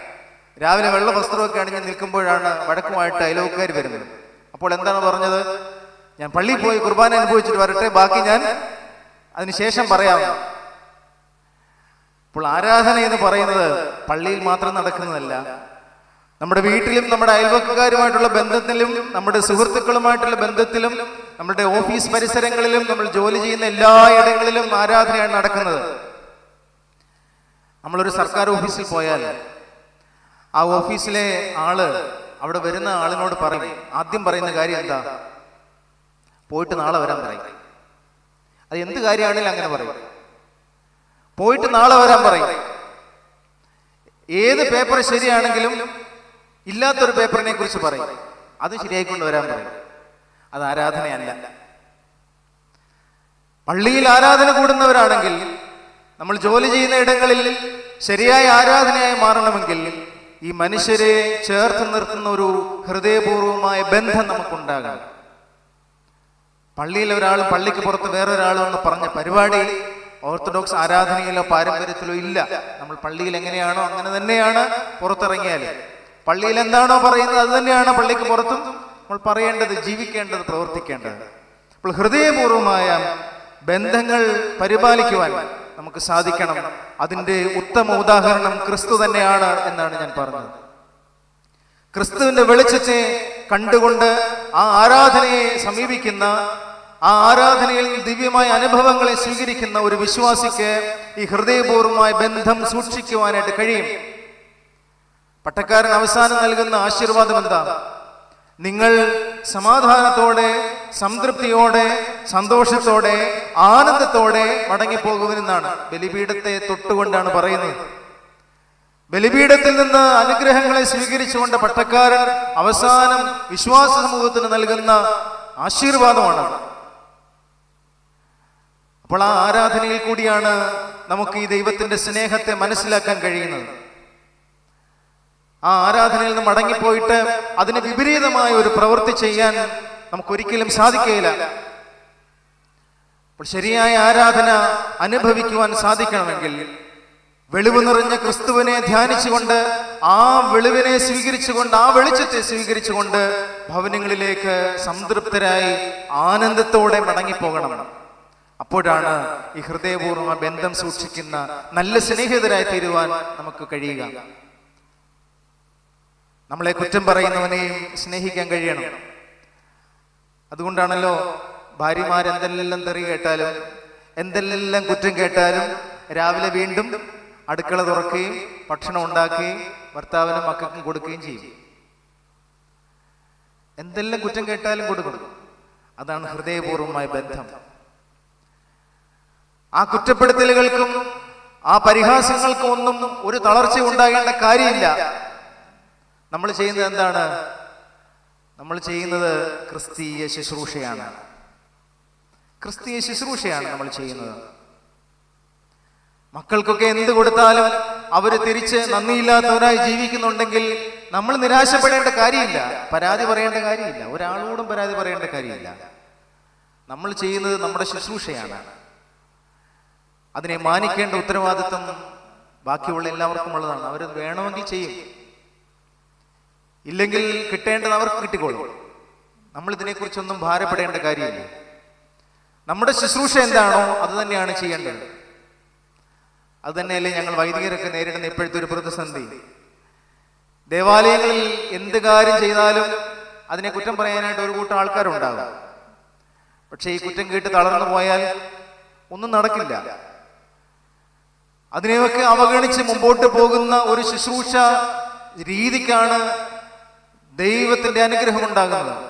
രാവിലെ വെള്ള വസ്ത്രമൊക്കെ അണിഞ്ഞ് നിൽക്കുമ്പോഴാണ് വഴക്കുമായിട്ട് അയൽവക്കാർ വരുന്നത്. അപ്പോൾ എന്താണ് പറഞ്ഞത്? ഞാൻ പള്ളിയിൽ പോയി കുർബാന അനുഭവിച്ചിട്ട് വരട്ടെ, ബാക്കി ഞാൻ അതിനുശേഷം പറയാം. അപ്പോൾ ആരാധന എന്ന് പറയുന്നത് പള്ളിയിൽ മാത്രം നടക്കുന്നതല്ല. നമ്മുടെ വീട്ടിലും, നമ്മുടെ അയൽവക്കക്കാരുമായിട്ടുള്ള ബന്ധത്തിലും, നമ്മുടെ സുഹൃത്തുക്കളുമായിട്ടുള്ള ബന്ധത്തിലും, നമ്മുടെ ഓഫീസ് പരിസരങ്ങളിലും, നമ്മൾ ജോലി ചെയ്യുന്ന എല്ലാ ഇടങ്ങളിലും ആരാധനയാണ് നടക്കുന്നത്. നമ്മളൊരു സർക്കാർ ഓഫീസിൽ പോയാൽ ആ ഓഫീസിലെ ആള് അവിടെ വരുന്ന ആളിനോട് പറയും, ആദ്യം പറയുന്ന കാര്യം എന്താ? പോയിട്ട് നാളെ വരാൻ പറയും. അത് എന്ത് കാര്യമാണെങ്കിലും അങ്ങനെ പറയും. പോയിട്ട് നാളെ വരാൻ പറയും. ഏത് പേപ്പർ ശരിയാണെങ്കിലും ഇല്ലാത്തൊരു പേപ്പറിനെ കുറിച്ച് പറയും, അത് ശരിയായിക്കൊണ്ട് വരാൻ പറയും. അത് ആരാധനയല്ല. പള്ളിയിൽ ആരാധന കൂടുന്നവരാണെങ്കിൽ നമ്മൾ ജോലി ചെയ്യുന്ന ഇടങ്ങളിൽ ശരിയായ ആരാധനയായി മാറണമെങ്കിൽ ഈ മനുഷ്യരെ ചേർത്ത് നിർത്തുന്ന ഒരു ഹൃദയപൂർവമായ ബന്ധം നമുക്കുണ്ടാകാം. പള്ളിയിൽ ഒരാൾ, പള്ളിക്ക് പുറത്ത് വേറൊരാളും എന്ന് പറഞ്ഞ പരിപാടി ഓർത്തഡോക്സ് ആരാധനയിലോ പാരമ്പര്യത്തിലോ ഇല്ല. നമ്മൾ പള്ളിയിൽ എങ്ങനെയാണോ അങ്ങനെ തന്നെയാണ് പുറത്തിറങ്ങിയാൽ. പള്ളിയിൽ എന്താണോ പറയുന്നത് അത് തന്നെയാണ് പള്ളിക്ക് പുറത്തും നമ്മൾ പറയേണ്ടത്, ജീവിക്കേണ്ടത്, പ്രവർത്തിക്കേണ്ടത്. അപ്പോൾ ഹൃദയപൂർവമായ ബന്ധങ്ങൾ പരിപാലിക്കുവാൻ നമുക്ക് സാധിക്കണം. അതിൻ്റെ ഉത്തമ ഉദാഹരണം ക്രിസ്തു തന്നെയാണ് എന്നാണ് ഞാൻ പറഞ്ഞത്. ക്രിസ്തുവിന്റെ വെളിച്ചത്തെ കണ്ടുകൊണ്ട് ആ ആരാധനയെ സമീപിക്കുന്ന, ആ ആരാധനയിൽ ദിവ്യമായ അനുഭവങ്ങളെ സ്വീകരിക്കുന്ന ഒരു വിശ്വാസിക്ക് ഈ ഹൃദയപൂർവമായ ബന്ധം സൂക്ഷിക്കുവാനായിട്ട് കഴിയും. പട്ടക്കാരൻ അവസാനം നൽകുന്ന ആശീർവാദം എന്താ? നിങ്ങൾ സമാധാനത്തോടെ, സംതൃപ്തിയോടെ, സന്തോഷത്തോടെ, ആനന്ദത്തോടെ മടങ്ങിപ്പോകുമെന്നാണ്. ബലിപീഠത്തെ തൊട്ടുകൊണ്ടാണ് പറയുന്നത്. ബലിപീഠത്തിൽ നിന്ന് അനുഗ്രഹങ്ങളെ സ്വീകരിച്ചുകൊണ്ട് പട്ടക്കാരൻ അവസാനം വിശ്വാസ സമൂഹത്തിന് നൽകുന്ന ആശീർവാദമാണ്. അപ്പോൾ ആ ആരാധനയിൽ കൂടിയാണ് നമുക്ക് ഈ ദൈവത്തിന്റെ സ്നേഹത്തെ മനസ്സിലാക്കാൻ കഴിയുന്നത്. ആ ആരാധനയിൽ നിന്ന് മടങ്ങിപ്പോയിട്ട് അതിന് വിപരീതമായ ഒരു പ്രവൃത്തി ചെയ്യാൻ നമുക്കൊരിക്കലും സാധിക്കുകയില്ല. അപ്പോൾ ശരിയായ ആരാധന അനുഭവിക്കുവാൻ സാധിക്കണമെങ്കിൽ വെളിവ് നിറഞ്ഞ ക്രിസ്തുവിനെ ധ്യാനിച്ചുകൊണ്ട്, ആ വെളിവിനെ സ്വീകരിച്ചുകൊണ്ട്, ആ വെളിച്ചത്തെ സ്വീകരിച്ചുകൊണ്ട് ഭവനങ്ങളിലേക്ക് സംതൃപ്തരായി ആനന്ദത്തോടെ മടങ്ങിപ്പോകണം. അപ്പോഴാണ് ഈ ഹൃദയപൂർവ്വ ബന്ധം സൂക്ഷിക്കുന്ന നല്ല സ്നേഹിതരായി തീരുവാൻ നമുക്ക് കഴിയുക. നമ്മളെ കുറ്റം പറയുന്നവനെയും സ്നേഹിക്കാൻ കഴിയണം. അതുകൊണ്ടാണല്ലോ ഭാര്യമാരെന്തെല്ലാം തെറി കേട്ടാലും, എന്തെല്ലാം കുറ്റം കേട്ടാലും രാവിലെ വീണ്ടും അടുക്കള തുറക്കുകയും ഭക്ഷണം ഉണ്ടാക്കുകയും ഭർത്താവിനും മക്കൾക്കും കൊടുക്കുകയും ചെയ്യും. എന്തെല്ലാം കുറ്റം കേട്ടാലും കൊടുക്കണം. അതാണ് ഹൃദയപൂർവമായ ബന്ധം. ആ കുറ്റപ്പെടുത്തലുകൾക്കും ആ പരിഹാസങ്ങൾക്കും ഒന്നും ഒരു തളർച്ച ഉണ്ടാകേണ്ട കാര്യമില്ല. നമ്മൾ ചെയ്യുന്നത് എന്താണ്? നമ്മൾ ചെയ്യുന്നത് ക്രിസ്തീയ ശുശ്രൂഷയാണ്. ക്രിസ്തീയ ശുശ്രൂഷയാണ് നമ്മൾ ചെയ്യുന്നത്. മക്കൾക്കൊക്കെ എന്ത് കൊടുത്താലും അവര് തിരിച്ച് നന്ദിയില്ലാത്തവരായി ജീവിക്കുന്നുണ്ടെങ്കിൽ നമ്മൾ നിരാശപ്പെടേണ്ട കാര്യമില്ല, പരാതി പറയേണ്ട കാര്യമില്ല, ഒരാളോടും പരാതി പറയേണ്ട കാര്യമില്ല. നമ്മൾ ചെയ്യുന്നത് നമ്മുടെ ശുശ്രൂഷയാണ്. അതിനെ മാനിക്കേണ്ട ഉത്തരവാദിത്വം ബാക്കിയുള്ള എല്ലാവർക്കും ഉള്ളതാണ്. അവർ വേണമെങ്കിൽ ചെയ്യും, ഇല്ലെങ്കിൽ കിട്ടേണ്ടത് അവർക്ക് കിട്ടിക്കോളും. നമ്മൾ ഇതിനെക്കുറിച്ചൊന്നും ഭാരപ്പെടേണ്ട കാര്യമില്ല. നമ്മുടെ ശുശ്രൂഷ എന്താണോ അത് തന്നെയാണ് ചെയ്യേണ്ടത്. അത് തന്നെയല്ലേ ഞങ്ങൾ വൈദികരൊക്കെ നേരിടുന്ന ഇപ്പോഴത്തെ ഒരു പ്രതിസന്ധി. ദേവാലയങ്ങളിൽ എന്ത് കാര്യം ചെയ്താലും അതിനെ കുറ്റം പറയാനായിട്ട് ഒരു കൂട്ടം ആൾക്കാരുണ്ടാകും. പക്ഷെ ഈ കുറ്റം കേട്ട് തളർന്നു പോയാൽ ഒന്നും നടക്കില്ല. അതിനെയൊക്കെ അവഗണിച്ച് മുമ്പോട്ട് പോകുന്ന ഒരു ശുശ്രൂഷ രീതിക്കാണ് ദൈവത്തിന്റെ അനുഗ്രഹം ഉണ്ടാകുന്നത്.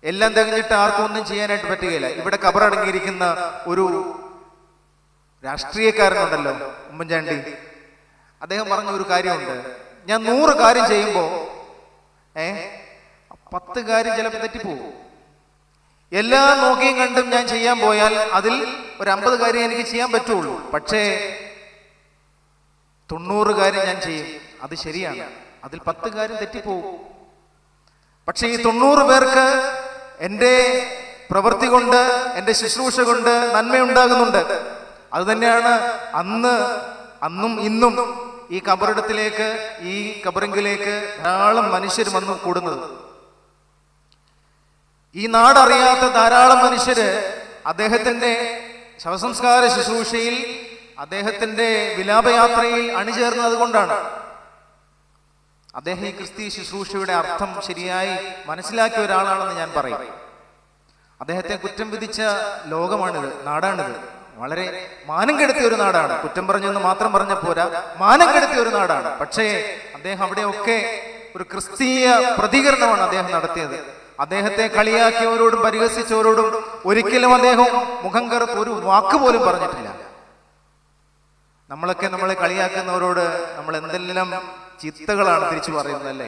എല്ലാം തികഞ്ഞിട്ട് ആർക്കും ഒന്നും ചെയ്യാനായിട്ട് പറ്റുകയില്ല. ഇവിടെ കബറടങ്ങിയിരിക്കുന്ന ഒരു രാഷ്ട്രീയക്കാരനുണ്ടല്ലോ, ഉമ്മൻചാണ്ടി. അദ്ദേഹം പറഞ്ഞ ഒരു കാര്യമുണ്ട്, ഞാൻ 100 കാര്യം ചെയ്യുമ്പോ 10 കാര്യം ചിലപ്പോൾ തെറ്റിപ്പോകും. എല്ലാം നോക്കിയും കണ്ടും ഞാൻ ചെയ്യാൻ പോയാൽ അതിൽ ഒരു 50 കാര്യം എനിക്ക് ചെയ്യാൻ പറ്റുള്ളൂ. പക്ഷേ 90 കാര്യം ഞാൻ ചെയ്യും. അത് ശരിയാണ്, അതിൽ 10 കാര്യം തെറ്റിപ്പോകും. പക്ഷെ ഈ 90 പേർക്ക് എൻ്റെ പ്രവൃത്തി കൊണ്ട്, എൻ്റെ ശുശ്രൂഷ കൊണ്ട് നന്മയുണ്ടാകുന്നുണ്ട്. അത് തന്നെയാണ് അന്നും ഇന്നും ഈ കബറിടത്തിലേക്ക്, ഈ കബറിങ്കിലേക്ക് ധാരാളം മനുഷ്യർ വന്നു കൂടുന്നത്. ഈ നാടറിയാത്ത ധാരാളം മനുഷ്യര് അദ്ദേഹത്തിന്റെ ശവസംസ്കാര ശുശ്രൂഷയിൽ, അദ്ദേഹത്തിന്റെ വിലാപയാത്രയിൽ അണിചേർന്നത് കൊണ്ടാണ്. അദ്ദേഹം ഈ ക്രിസ്തീയ ശുശ്രൂഷയുടെ അർത്ഥം ശരിയായി മനസ്സിലാക്കിയ ഒരാളാണെന്ന് ഞാൻ പറയും. അദ്ദേഹത്തെ കുറ്റം വിധിച്ച ലോകമാണിത്, നാടാണിത്. വളരെ മാനം കെടുത്തിയ ഒരു നാടാണ്. കുറ്റം പറഞ്ഞെന്ന് മാത്രം പറഞ്ഞ പോരാ, മാനം കെടുത്തിയ ഒരു നാടാണ്. പക്ഷേ അദ്ദേഹം അവിടെയൊക്കെ ഒരു ക്രിസ്തീയ പ്രതികരണമാണ് അദ്ദേഹം നടത്തിയത്. അദ്ദേഹത്തെ കളിയാക്കിയവരോടും പരിഹസിച്ചവരോടും ഒരിക്കലും അദ്ദേഹം മുഖം കറുത്ത് ഒരു വാക്ക് പോലും പറഞ്ഞിട്ടില്ല. നമ്മളൊക്കെ നമ്മളെ കളിയാക്കുന്നവരോട് നമ്മൾ എന്തെല്ലാം ചിത്തകളാണ് തിരിച്ചു പറയുന്നതല്ലേ.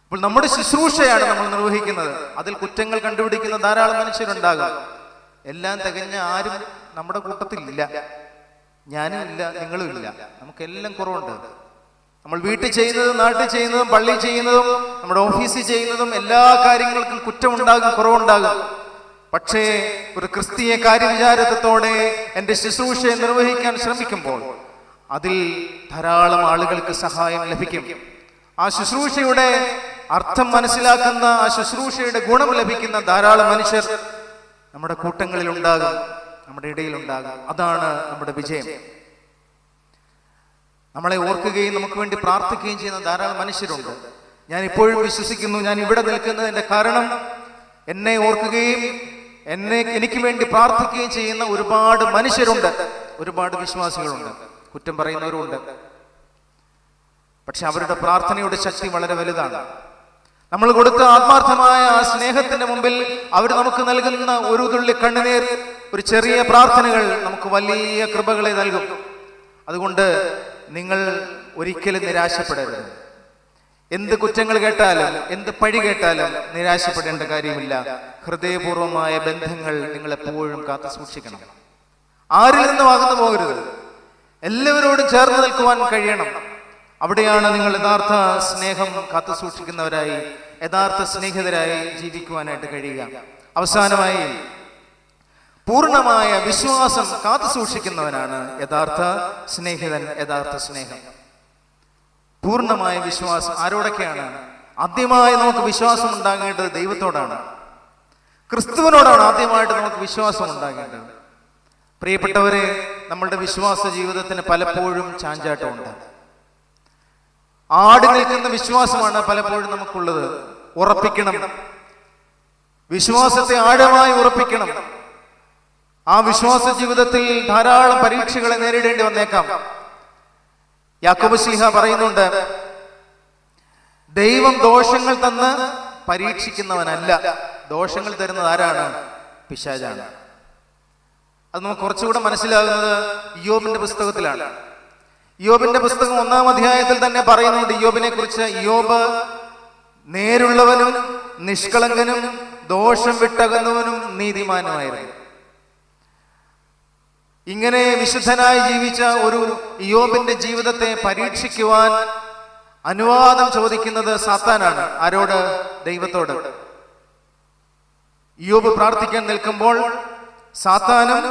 അപ്പോൾ നമ്മുടെ ശുശ്രൂഷയാണ് നമ്മൾ നിർവഹിക്കുന്നത്. അതിൽ കുറ്റങ്ങൾ കണ്ടുപിടിക്കുന്ന ധാരാളം മനുഷ്യരുണ്ടാകും. എല്ലാം തികഞ്ഞ ആരും നമ്മുടെ കൂട്ടത്തിലില്ല. ഞാനും ഇല്ല, നിങ്ങളും ഇല്ല. നമുക്കെല്ലാം കുറവുണ്ട്. നമ്മൾ വീട്ടിൽ ചെയ്യുന്നതും നാട്ടിൽ ചെയ്യുന്നതും പള്ളിയിൽ ചെയ്യുന്നതും നമ്മുടെ ഓഫീസിൽ ചെയ്യുന്നതും എല്ലാ കാര്യങ്ങൾക്കും കുറ്റമുണ്ടാകും, കുറവുണ്ടാകും. പക്ഷേ ഒരു ക്രിസ്തീയ കാര്യവിചാരത്തോടെ എൻ്റെ ശുശ്രൂഷയെ നിർവഹിക്കാൻ ശ്രമിക്കുമ്പോൾ അതിൽ ധാരാളം ആളുകൾക്ക് സഹായം ലഭിക്കും. ആ ശുശ്രൂഷയുടെ അർത്ഥം മനസ്സിലാക്കുന്ന, ആ ശുശ്രൂഷയുടെ ഗുണം ലഭിക്കുന്ന ധാരാളം മനുഷ്യർ നമ്മുടെ കൂട്ടങ്ങളിൽ ഉണ്ടാകും, നമ്മുടെ ഇടയിൽ ഉണ്ടാകും. അതാണ് നമ്മുടെ വിജയം. നമ്മളെ ഓർക്കുകയും നമുക്ക് വേണ്ടി പ്രാർത്ഥിക്കുകയും ചെയ്യുന്ന ധാരാളം മനുഷ്യരുണ്ട്. ഞാൻ ഇപ്പോഴും വിശ്വസിക്കുന്നു, ഞാൻ ഇവിടെ നിൽക്കുന്നതിന്റെ കാരണം എന്നെ ഓർക്കുകയും എനിക്ക് വേണ്ടി പ്രാർത്ഥിക്കുകയും ചെയ്യുന്ന ഒരുപാട് മനുഷ്യരുണ്ട്, ഒരുപാട് വിശ്വാസികളുണ്ട്. കുറ്റം പറയുന്നവരുണ്ട്. പക്ഷെ അവരുടെ പ്രാർത്ഥനയുടെ ശക്തി വളരെ വലുതാണ്. നമ്മൾ കൊടുത്ത ആത്മാർത്ഥമായ ആ സ്നേഹത്തിന്റെ മുമ്പിൽ അവർ നമുക്ക് നൽകുന്ന ഒരു തുള്ളി കണ്ണുനീർ, ഒരു ചെറിയ പ്രാർത്ഥനകൾ നമുക്ക് വലിയ കൃപകളെ നൽകും. അതുകൊണ്ട് നിങ്ങൾ ഒരിക്കലും നിരാശപ്പെടരുത്. എന്ത് കുറ്റങ്ങൾ കേട്ടാലും, എന്ത് പഴി കേട്ടാലും നിരാശപ്പെടേണ്ട കാര്യമില്ല. ഹൃദയപൂർവമായ ബന്ധങ്ങൾ നിങ്ങൾ എപ്പോഴും കാത്തു സൂക്ഷിക്കണം. ആരിൽ നിന്നും അകന്നു പോകരുത്. എല്ലാവരോടും ചേർന്ന് നിൽക്കുവാൻ കഴിയണം. അവിടെയാണ് നിങ്ങൾ യഥാർത്ഥ സ്നേഹം കാത്തു സൂക്ഷിക്കുന്നവരായി, യഥാർത്ഥ സ്നേഹിതരായി ജീവിക്കുവാനായിട്ട് കഴിയുക. അവസാനമായി, പൂർണ്ണമായ വിശ്വാസം കാത്തു സൂക്ഷിക്കുന്നവനാണ് യഥാർത്ഥ സ്നേഹിതൻ, യഥാർത്ഥ സ്നേഹം. പൂർണ്ണമായ വിശ്വാസം ആരോടൊക്കെയാണ്? ആദ്യമായി നമുക്ക് വിശ്വാസം ഉണ്ടാകേണ്ടത് ദൈവത്തോടാണ്, ക്രിസ്തുവിനോടാണ് ആദ്യമായിട്ട് നമുക്ക് വിശ്വാസം ഉണ്ടാകേണ്ടത്. പ്രിയപ്പെട്ടവരെ, നമ്മളുടെ വിശ്വാസ ജീവിതത്തിന് പലപ്പോഴും ചാഞ്ചാട്ടമുണ്ട്. ആടി നിൽക്കുന്ന വിശ്വാസമാണ് പലപ്പോഴും നമുക്കുള്ളത്. ഉറപ്പിക്കണം, വിശ്വാസത്തെ ആഴമായി ഉറപ്പിക്കണം. ആ വിശ്വാസ ജീവിതത്തിൽ ധാരാളം പരീക്ഷകളെ നേരിടേണ്ടി വന്നേക്കാം. യാക്കോബ് ശ്ലീഹ പറയുന്നുണ്ട്, ദൈവം ദോഷങ്ങൾ തന്ന് പരീക്ഷിക്കുന്നവനല്ല, ദോഷങ്ങൾ തരുന്നത് ആരാണ്? പിശാചാണ്. അത് നമുക്ക് കുറച്ചുകൂടെ മനസ്സിലാകുന്നത് ഇയ്യോബിന്റെ പുസ്തകത്തിലാണ്. ഇയ്യോബിന്റെ പുസ്തകം 1-ാം അധ്യായത്തിൽ തന്നെ പറയുന്നുണ്ട് ഇയ്യോബിനെ കുറിച്ച്. ഇയ്യോബ് നേരുള്ളവനും നിഷ്കളങ്കനും ദോഷം വിട്ടകന്നവനും നീതിമാനുമായിരുന്നു. ഇങ്ങനെ വിശുദ്ധനായി ജീവിച്ച ഒരു ഇയ്യോബിന്റെ ജീവിതത്തെ പരീക്ഷിക്കുവാൻ അനുവാദം ചോദിക്കുന്നത് സാത്താനാണ്. ആരോട്? ദൈവത്തോട്. ഇയ്യോബ് പ്രാർത്ഥിക്കാൻ നിൽക്കുമ്പോൾ സാത്താനും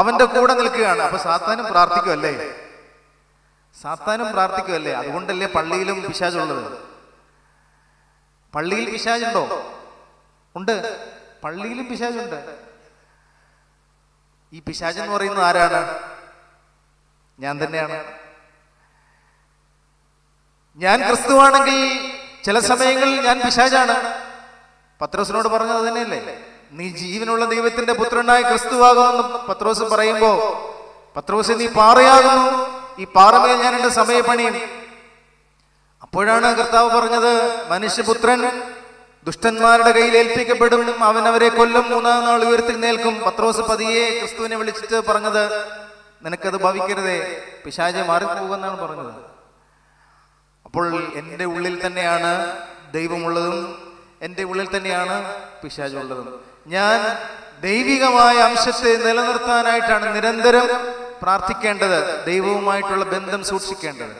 അവന്റെ കൂടെ നിൽക്കുകയാണ്. അപ്പൊ സാത്താനും പ്രാർത്ഥിക്കുമല്ലേ? സാത്താനും പ്രാർത്ഥിക്കുമല്ലേ? അതുകൊണ്ടല്ലേ പള്ളിയിലും പിശാചുള്ളത്. പള്ളിയിൽ പിശാചുണ്ടോ? ഉണ്ട്. പള്ളിയിലും പിശാചുണ്ട്. ഈ പിശാച് എന്ന് പറയുന്നത് ആരാണ്? ഞാൻ തന്നെയാണ്. ഞാൻ ക്രിസ്തുവാണെങ്കിൽ ചില സമയങ്ങളിൽ ഞാൻ പിശാചാണ്. പത്രോസിനോട് പറഞ്ഞത് അത് തന്നെയല്ലേ? നീ ജീവനുള്ള ദൈവത്തിന്റെ പുത്രനായ ക്രിസ്തുവാകുമെന്ന് പത്രോസ് പറയുമ്പോ, പത്രോസ് നീ പാറയാകുന്നു, ഈ പാറമേൽ ഞാൻ എന്റെ സഭയെ പണിയും. അപ്പോഴാണ് കർത്താവ് പറഞ്ഞത്, മനുഷ്യപുത്രൻ ദുഷ്ടന്മാരുടെ കയ്യിൽ ഏൽപ്പിക്കപ്പെടും, അവൻ അവരെ കൊല്ലും, മൂന്നാം നാൾ ഉയർത്തെഴുന്നേൽക്കും. പത്രോസ് പതിയെ ക്രിസ്തുവിനെ വിളിച്ചിട്ട് പറഞ്ഞത്, നിനക്കത് ഭവിക്കരുതേ, പിശാച് മാറിപ്പോകുമെന്നാണ് പറഞ്ഞത്. അപ്പോൾ എൻ്റെ ഉള്ളിൽ തന്നെയാണ് ദൈവമുള്ളതും എൻ്റെ ഉള്ളിൽ തന്നെയാണ് പിശാചുള്ളതും. ഞാൻ ദൈവികമായ അംശത്തെ നിലനിർത്താനായിട്ടാണ് നിരന്തരം പ്രാർത്ഥിക്കേണ്ടത്, ദൈവവുമായിട്ടുള്ള ബന്ധം സൂക്ഷിക്കേണ്ടത്.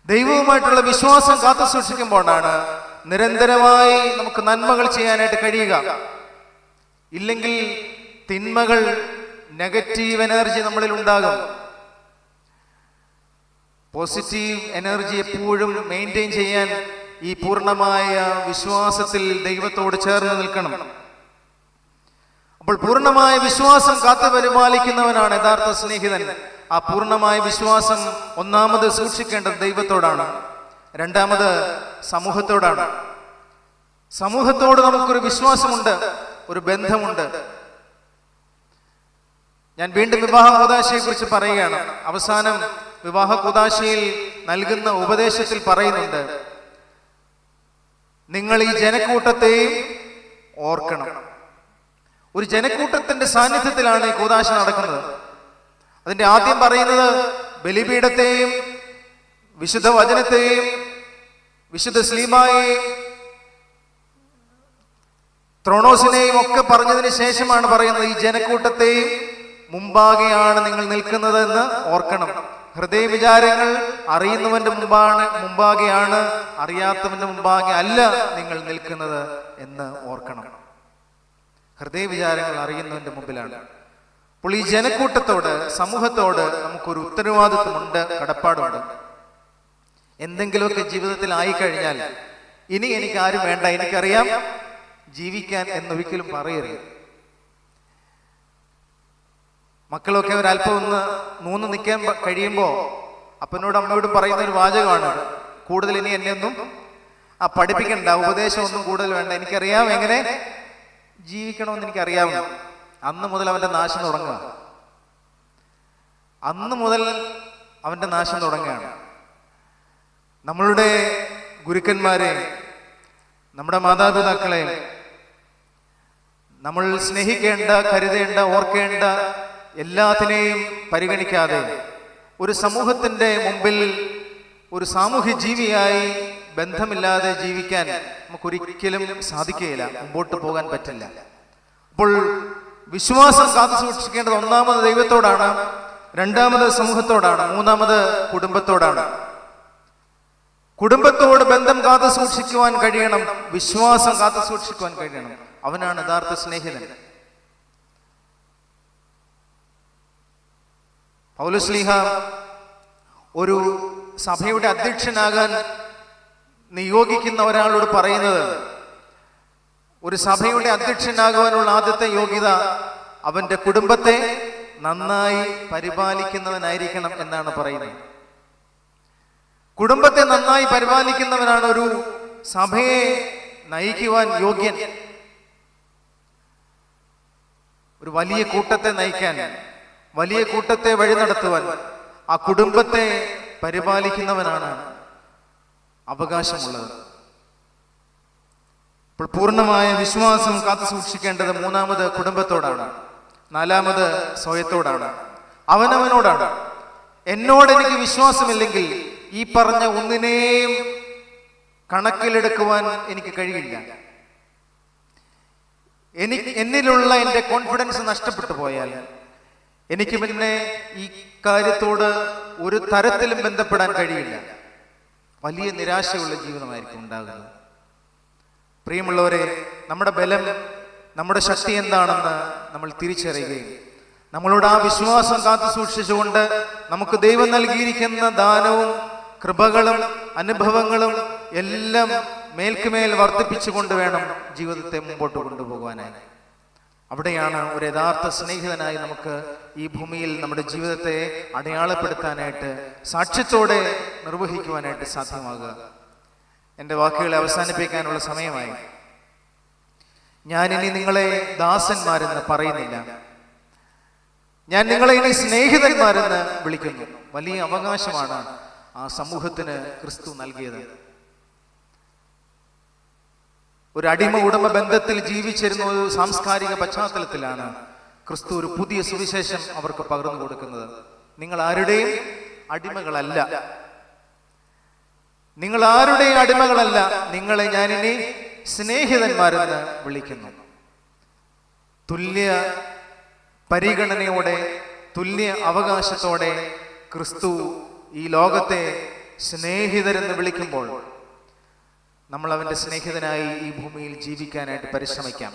ദൈവവുമായിട്ടുള്ള വിശ്വാസം കാത്തു സൂക്ഷിക്കുമ്പോഴാണ് നിരന്തരമായി നമുക്ക് നന്മകൾ ചെയ്യാനായിട്ട് കഴിയുക. ഇല്ലെങ്കിൽ തിന്മകൾ, നെഗറ്റീവ് എനർജി നമ്മളിൽ ഉണ്ടാകും. പോസിറ്റീവ് എനർജി എപ്പോഴും മെയിൻറ്റെയിൻ ചെയ്യാൻ ഈ പൂർണ്ണമായ വിശ്വാസത്തിൽ ദൈവത്തോട് ചേർന്ന് നിൽക്കണം. അപ്പോൾ പൂർണ്ണമായ വിശ്വാസം കാത്തു പരിപാലിക്കുന്നവനാണ് യഥാർത്ഥ സ്നേഹിതൻ. ആ പൂർണ്ണമായ വിശ്വാസം ഒന്നാമത് സൂക്ഷിക്കേണ്ടത് ദൈവത്തോടാണ്, രണ്ടാമത് സമൂഹത്തോടാണ്. സമൂഹത്തോട് നമുക്കൊരു വിശ്വാസമുണ്ട്, ഒരു ബന്ധമുണ്ട്. ഞാൻ വീണ്ടും വിവാഹ കൂദാശയെ കുറിച്ച് പറയുകയാണ്. അവസാനം വിവാഹ കൂദാശയിൽ നൽകുന്ന ഉപദേശത്തിൽ പറയുന്നുണ്ട്, നിങ്ങൾ ഈ ജനക്കൂട്ടത്തെയും ഓർക്കണം. ഒരു ജനക്കൂട്ടത്തിന്റെ സാന്നിധ്യത്തിലാണ് ഈ കൂദാശ നടക്കുന്നത്. അതിന്റെ ആദ്യം പറയുന്നത് ബലിപീഠത്തെയും വിശുദ്ധ വചനത്തെയും വിശുദ്ധ ശ്ലീബായെയും ത്രോണോസിനെയും ഒക്കെ പറഞ്ഞതിന് ശേഷമാണ് പറയുന്നത്, ഈ ജനക്കൂട്ടത്തെയും മുമ്പാകെയാണ് നിങ്ങൾ നിൽക്കുന്നതെന്ന് ഓർക്കണം. ഹൃദയ വിചാരങ്ങൾ അറിയുന്നവന്റെ മുമ്പാകെയാണ്, അറിയാത്തവന്റെ മുമ്പാകെ അല്ല നിങ്ങൾ നിൽക്കുന്നത് എന്ന് ഓർക്കണം. ഹൃദയ വിചാരങ്ങൾ അറിയുന്നവന്റെ മുമ്പിലാണ്. അപ്പോൾ ഈ ജനക്കൂട്ടത്തോട്, സമൂഹത്തോട് നമുക്കൊരു ഉത്തരവാദിത്വമുണ്ട്, കടപ്പാടുണ്ട്. എന്തെങ്കിലുമൊക്കെ ജീവിതത്തിൽ ആയിക്കഴിഞ്ഞാൽ ഇനി എനിക്ക് ആരും വേണ്ട, എനിക്കറിയാം ജീവിക്കാൻ എന്നൊരിക്കലും പറയരുത്. മക്കളൊക്കെ ഒരല്പം ഒന്ന് നിൽക്കാൻ കഴിയുമ്പോൾ അപ്പനോടും അമ്മയോടും പറയുന്ന ഒരു വാചകമാണ്, കൂടുതൽ ഇനി എന്നെ ഒന്നും പഠിപ്പിക്കണ്ട, ഉപദേശം ഒന്നും കൂടുതൽ വേണ്ട, എനിക്കറിയാം എങ്ങനെ ജീവിക്കണമെന്ന് എനിക്കറിയാവുന്ന. അന്ന് മുതൽ അവന്റെ നാശം തുടങ്ങുക. അന്ന് മുതൽ അവന്റെ നാശം തുടങ്ങുകയാണ്. നമ്മളുടെ ഗുരുക്കന്മാരെ, നമ്മുടെ മാതാപിതാക്കളെ നമ്മൾ സ്നേഹിക്കേണ്ട, കരുതേണ്ട, ഓർക്കേണ്ട എല്ലാത്തിനെയും പരിഗണിക്കാതെ ഒരു സമൂഹത്തിന്റെ മുമ്പിൽ ഒരു സാമൂഹ്യ ജീവിയായി ബന്ധമില്ലാതെ ജീവിക്കാൻ നമുക്കൊരിക്കലും സാധിക്കുകയില്ല, മുമ്പോട്ട് പോകാൻ പറ്റില്ല. അപ്പോൾ വിശ്വാസം കാത്തു സൂക്ഷിക്കേണ്ടത് ഒന്നാമത് ദൈവത്തോടാണ്, രണ്ടാമത് സമൂഹത്തോടാണ്, മൂന്നാമത് കുടുംബത്തോടാണ്. കുടുംബത്തോട് ബന്ധം കാത്തു സൂക്ഷിക്കുവാൻ കഴിയണം, വിശ്വാസം കാത്തു സൂക്ഷിക്കുവാൻ കഴിയണം. അവനാണ് യഥാർത്ഥ സ്നേഹിതൻ. പൗലോസ്ലീഹ ഒരു സഭയുടെ അധ്യക്ഷനാകാൻ നിയോഗിക്കുന്ന ഒരാളോട് പറയുന്നത്, ഒരു സഭയുടെ അധ്യക്ഷനാകുവാനുള്ള ആദ്യത്തെ യോഗ്യത അവന്റെ കുടുംബത്തെ നന്നായി പരിപാലിക്കുന്നവനായിരിക്കണം എന്നാണ് പറയുന്നത്. കുടുംബത്തെ നന്നായി പരിപാലിക്കുന്നവനാണ് ഒരു സഭയെ നയിക്കുവാൻ യോഗ്യൻ. ഒരു വലിയ കൂട്ടത്തെ നയിക്കാൻ, വലിയ കൂട്ടത്തെ വഴി നടത്തുവാൻ ആ കുടുംബത്തെ പരിപാലിക്കുന്നവനാണ് അവകാശമുള്ളത്. അപ്പോൾ പൂർണ്ണമായ വിശ്വാസം കാത്തു സൂക്ഷിക്കേണ്ടത് മൂന്നാമത് കുടുംബത്തോടാണ്, നാലാമത് സ്വയത്തോടാണ്, അവനവനോടാണ്. എന്നോട് എനിക്ക് വിശ്വാസമില്ലെങ്കിൽ ഈ പറഞ്ഞ ഒന്നിനെയും കണക്കിലെടുക്കുവാൻ എനിക്ക് കഴിയില്ല. എന്നിലുള്ള എൻ്റെ കോൺഫിഡൻസ് നഷ്ടപ്പെട്ടു പോയാൽ എനിക്ക് പിന്നെ ഈ കാര്യത്തോട് ഒരു തരത്തിലും ബന്ധപ്പെടാൻ കഴിയില്ല. വലിയ നിരാശയുള്ള ജീവിതമായിരിക്കും ഉണ്ടാകുന്നത്. പ്രിയമുള്ളവരെ, നമ്മുടെ ബലം, നമ്മുടെ ശക്തി എന്താണെന്ന് നമ്മൾ തിരിച്ചറിയുകയും നമ്മളോട് ആ വിശ്വാസം കാത്തു സൂക്ഷിച്ചുകൊണ്ട് നമുക്ക് ദൈവം നൽകിയിരിക്കുന്ന ദാനവും കൃപകളും അനുഭവങ്ങളും എല്ലാം മേൽക്കുമേൽ വർദ്ധിപ്പിച്ചുകൊണ്ട് വേണം ജീവിതത്തെ മുമ്പോട്ട് കൊണ്ടുപോകുവാനായി. അവിടെയാണ് ഒരു യഥാർത്ഥ സ്നേഹിതനായി നമുക്ക് ഈ ഭൂമിയിൽ നമ്മുടെ ജീവിതത്തെ അടയാളപ്പെടുത്താനായിട്ട്, സാക്ഷ്യത്തോടെ നിർവഹിക്കുവാനായിട്ട് സാധ്യമാകുക. എൻ്റെ വാക്കുകളെ അവസാനിപ്പിക്കാനുള്ള സമയമായി. ഞാനിനി നിങ്ങളെ ദാസന്മാരെന്ന് പറയുന്നില്ല, ഞാൻ നിങ്ങളെ ഇനി സ്നേഹിതന്മാരെന്ന് വിളിക്കുന്നു. വലിയ അവകാശമാണ് ആ സമൂഹത്തിന് ക്രിസ്തു നൽകിയത്. ഒരു അടിമ ഉടമ ബന്ധത്തിൽ ജീവിച്ചിരുന്ന ഒരു സാംസ്കാരിക പശ്ചാത്തലത്തിലാണ് ക്രിസ്തു ഒരു പുതിയ സുവിശേഷം അവർക്ക് പകർന്നു കൊടുക്കുന്നത്. നിങ്ങൾ ആരുടെയും അടിമകളല്ല, നിങ്ങൾ ആരുടെയും അടിമകളല്ല, നിങ്ങളെ ഞാനിനി സ്നേഹിതന്മാരെന്ന് വിളിക്കുന്നു. തുല്യ പരിഗണനയോടെ, തുല്യ അവകാശത്തോടെ ക്രിസ്തു ഈ ലോകത്തെ സ്നേഹിതരെന്ന് വിളിക്കുമ്പോൾ നമ്മൾ അവന്റെ സ്നേഹിതനായി ഈ ഭൂമിയിൽ ജീവിക്കാനായിട്ട് പരിശ്രമിക്കാം.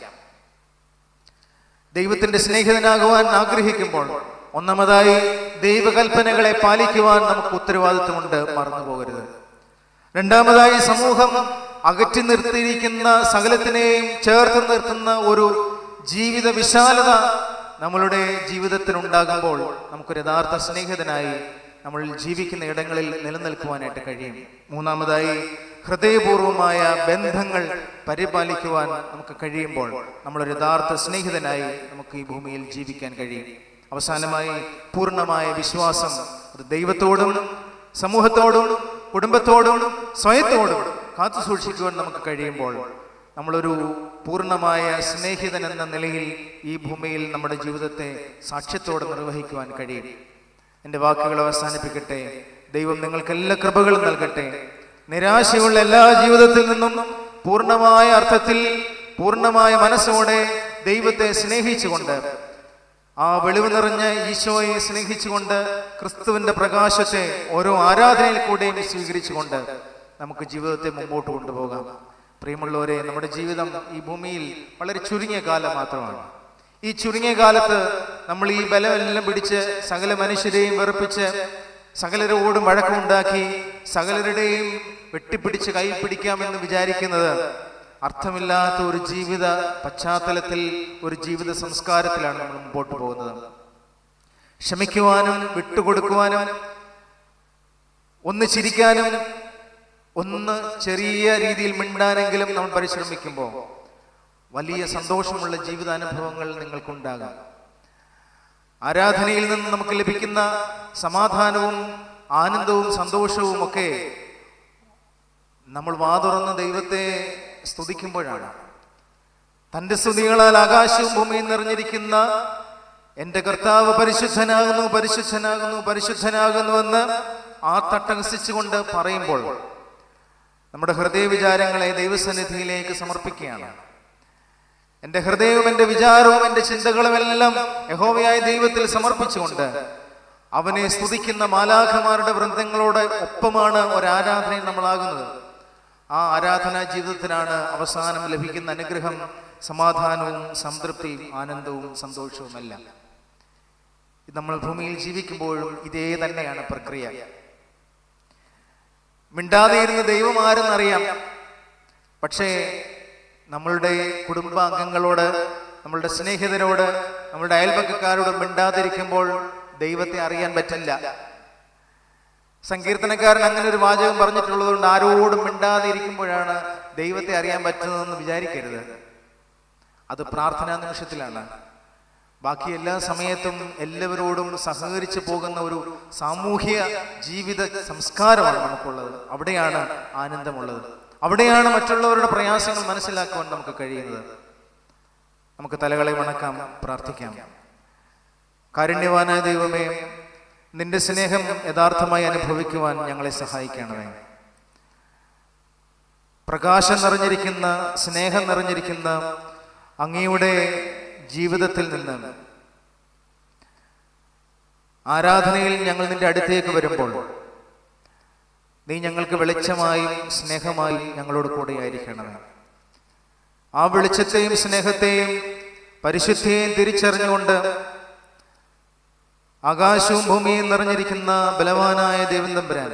ദൈവത്തിന്റെ സ്നേഹിതനാകുവാൻ ആഗ്രഹിക്കുമ്പോൾ ഒന്നാമതായി ദൈവകൽപ്പനകളെ പാലിക്കുവാൻ നമുക്ക് ഉത്തരവാദിത്വമുണ്ട്, മറന്നു പോകരുത്. രണ്ടാമതായി സമൂഹം അകറ്റി നിർത്തിയിരിക്കുന്ന സകലത്തിനെയും ചേർത്ത് നിർത്തുന്ന ഒരു ജീവിത വിശാലത നമ്മളുടെ ജീവിതത്തിനുണ്ടാകുമ്പോൾ നമുക്കൊരു യഥാർത്ഥ സ്നേഹിതനായി നമ്മൾ ജീവിക്കുന്ന ഇടങ്ങളിൽ നിലനിൽക്കുവാനായിട്ട് കഴിയും. മൂന്നാമതായി ഹൃദയപൂർവമായ ബന്ധങ്ങൾ പരിപാലിക്കുവാൻ നമുക്ക് കഴിയുമ്പോൾ നമ്മളൊരു യഥാർത്ഥ സ്നേഹിതനായി നമുക്ക് ഈ ഭൂമിയിൽ ജീവിക്കാൻ കഴിയും. അവസാനമായി പൂർണ്ണമായ വിശ്വാസം, അത് ദൈവത്തോടും സമൂഹത്തോടും കുടുംബത്തോടും സ്വയത്തോടും കാത്തു സൂക്ഷിക്കുവാൻ നമുക്ക് കഴിയുമ്പോൾ നമ്മളൊരു പൂർണ്ണമായ സ്നേഹിതൻ എന്ന നിലയിൽ ഈ ഭൂമിയിൽ നമ്മുടെ ജീവിതത്തെ സാക്ഷ്യത്തോടെ നിർവഹിക്കുവാൻ കഴിയും. എൻ്റെ വാക്കുകൾ അവസാനിപ്പിക്കട്ടെ. ദൈവം നിങ്ങൾക്ക് എല്ലാ കൃപകളും നൽകട്ടെ. നിരാശയുള്ള എല്ലാ ജീവിതത്തിൽ നിന്നും പൂർണ്ണമായ അർത്ഥത്തിൽ, പൂർണ്ണമായ മനസ്സോടെ ദൈവത്തെ സ്നേഹിച്ചുകൊണ്ട്, ആ വെളിവ് നിറഞ്ഞ ഈശോയെ സ്നേഹിച്ചുകൊണ്ട്, ക്രിസ്തുവിന്റെ പ്രകാശത്തെ ഓരോ ആരാധനയിൽ കൂടെയും സ്വീകരിച്ചുകൊണ്ട് നമുക്ക് ജീവിതത്തെ മുമ്പോട്ട് കൊണ്ടുപോകാം. പ്രിയമുള്ളവരെ, നമ്മുടെ ജീവിതം ഈ ഭൂമിയിൽ വളരെ ചുരുങ്ങിയ കാലം മാത്രമാണ്. ഈ ചുരുങ്ങിയ കാലത്ത് നമ്മൾ ഈ ബലമെല്ലാം പിടിച്ച് സകല മനുഷ്യരെയും വെറുപ്പിച്ച്, സകലരോടും വഴക്കമുണ്ടാക്കി, സകലരുടെയും വെട്ടിപ്പിടിച്ച് കൈ പിടിക്കാമെന്ന് വിചാരിക്കുന്നത് അർത്ഥമില്ലാത്ത ഒരു ജീവിത പശ്ചാത്തലത്തിൽ, ഒരു ജീവിത സംസ്കാരത്തിലാണ് നമ്മൾ മുമ്പോട്ട് പോകുന്നത്. ക്ഷമിക്കുവാനും വിട്ടുകൊടുക്കുവാനും ഒന്ന് ചിരിക്കാനും ഒന്ന് ചെറിയ രീതിയിൽ മിണ്ടാനെങ്കിലും നമ്മൾ പരിശ്രമിക്കുമ്പോൾ വലിയ സന്തോഷമുള്ള ജീവിതാനുഭവങ്ങൾ നിങ്ങൾക്കുണ്ടാകാം. ആരാധനയിൽ നിന്ന് നമുക്ക് ലഭിക്കുന്ന സമാധാനവും ആനന്ദവും സന്തോഷവും ഒക്കെ നമ്മൾ വാതുറന്ന് ദൈവത്തെ സ്തുതിക്കുമ്പോഴാണ്. തൻ്റെ സ്തുതികളാൽ ആകാശവും ഭൂമിയും നിറഞ്ഞിരിക്കുന്ന എൻ്റെ കർത്താവ് പരിശുദ്ധനാകുന്നു, പരിശുദ്ധനാകുന്നു, പരിശുദ്ധനാകുന്നുവെന്ന് ആ തട്ടഹസിച്ചുകൊണ്ട് പറയുമ്പോൾ നമ്മുടെ ഹൃദയ വിചാരങ്ങളെ ദൈവസന്നിധിയിലേക്ക് സമർപ്പിക്കുകയാണ്. എൻ്റെ ഹൃദയവും എൻ്റെ വിചാരവും എൻ്റെ ചിന്തകളും എല്ലാം യഹോവയായ ദൈവത്തിൽ സമർപ്പിച്ചുകൊണ്ട് അവനെ സ്തുതിക്കുന്ന മാലാഖമാരുടെ വൃന്ദങ്ങളോട് ഒപ്പമാണ് ഒരാരാധനയിൽ നമ്മളാകുന്നത്. ആ ആരാധനാ ജീവിതത്തിനാണ് അവസാനം ലഭിക്കുന്ന അനുഗ്രഹം, സമാധാനവും സംതൃപ്തിയും ആനന്ദവും സന്തോഷവുമെല്ലാം. നമ്മൾ ഭൂമിയിൽ ജീവിക്കുമ്പോഴും ഇതേ തന്നെയാണ് പ്രക്രിയ. മിണ്ടാതെ ഇരുന്ന് ദൈവം ആരെന്നറിയാം, പക്ഷേ നമ്മളുടെ കുടുംബാംഗങ്ങളോട്, നമ്മളുടെ സ്നേഹിതരോട്, നമ്മളുടെ അയൽപക്കക്കാരോട് മിണ്ടാതിരിക്കുമ്പോൾ ദൈവത്തെ അറിയാൻ പറ്റില്ല. സങ്കീർത്തനക്കാരൻ അങ്ങനെ ഒരു വാചകം പറഞ്ഞിട്ടുള്ളത് കൊണ്ട് ആരോടും മിണ്ടാതെ ഇരിക്കുമ്പോഴാണ് ദൈവത്തെ അറിയാൻ പറ്റുന്നതെന്ന് വിചാരിക്കരുത്. അത് പ്രാർത്ഥനാ നിമിഷത്തിലാണ്. ബാക്കി എല്ലാ സമയത്തും എല്ലാവരോടും സഹകരിച്ചു പോകുന്ന ഒരു സാമൂഹ്യ ജീവിത സംസ്കാരമാണ് നമുക്കുള്ളത്. അവിടെയാണ് ആനന്ദമുള്ളത്. അവിടെയാണ് മറ്റുള്ളവരുടെ പ്രയാസങ്ങൾ മനസ്സിലാക്കുവാൻ നമുക്ക് കഴിയുന്നത്. നമുക്ക് തലകളെ വണക്കാം, പ്രാർത്ഥിക്കാം. കാരുണ്യവാനായ ദൈവമേ, നിന്റെ സ്നേഹം യഥാർത്ഥമായി അനുഭവിക്കുവാൻ ഞങ്ങളെ സഹായിക്കണമേ. പ്രകാശം നിറഞ്ഞിരിക്കുന്ന, സ്നേഹം നിറഞ്ഞിരിക്കുന്ന അങ്ങയുടെ ജീവിതത്തിൽ നിന്ന് ആരാധനയിൽ ഞങ്ങൾ നിന്റെ അടുത്തേക്ക് വരുമ്പോൾ നീ ഞങ്ങൾക്ക് വെളിച്ചമായും സ്നേഹമായും ഞങ്ങളോട് കൂടെ ആയിരിക്കണമേ. ആ വെളിച്ചത്തെയും സ്നേഹത്തെയും പരിശുദ്ധിയെയും തിരിച്ചറിഞ്ഞുകൊണ്ട് ആകാശവും ഭൂമിയും നിറഞ്ഞിരിക്കുന്ന ബലവാനായ ദൈവം തമ്പുരാൻ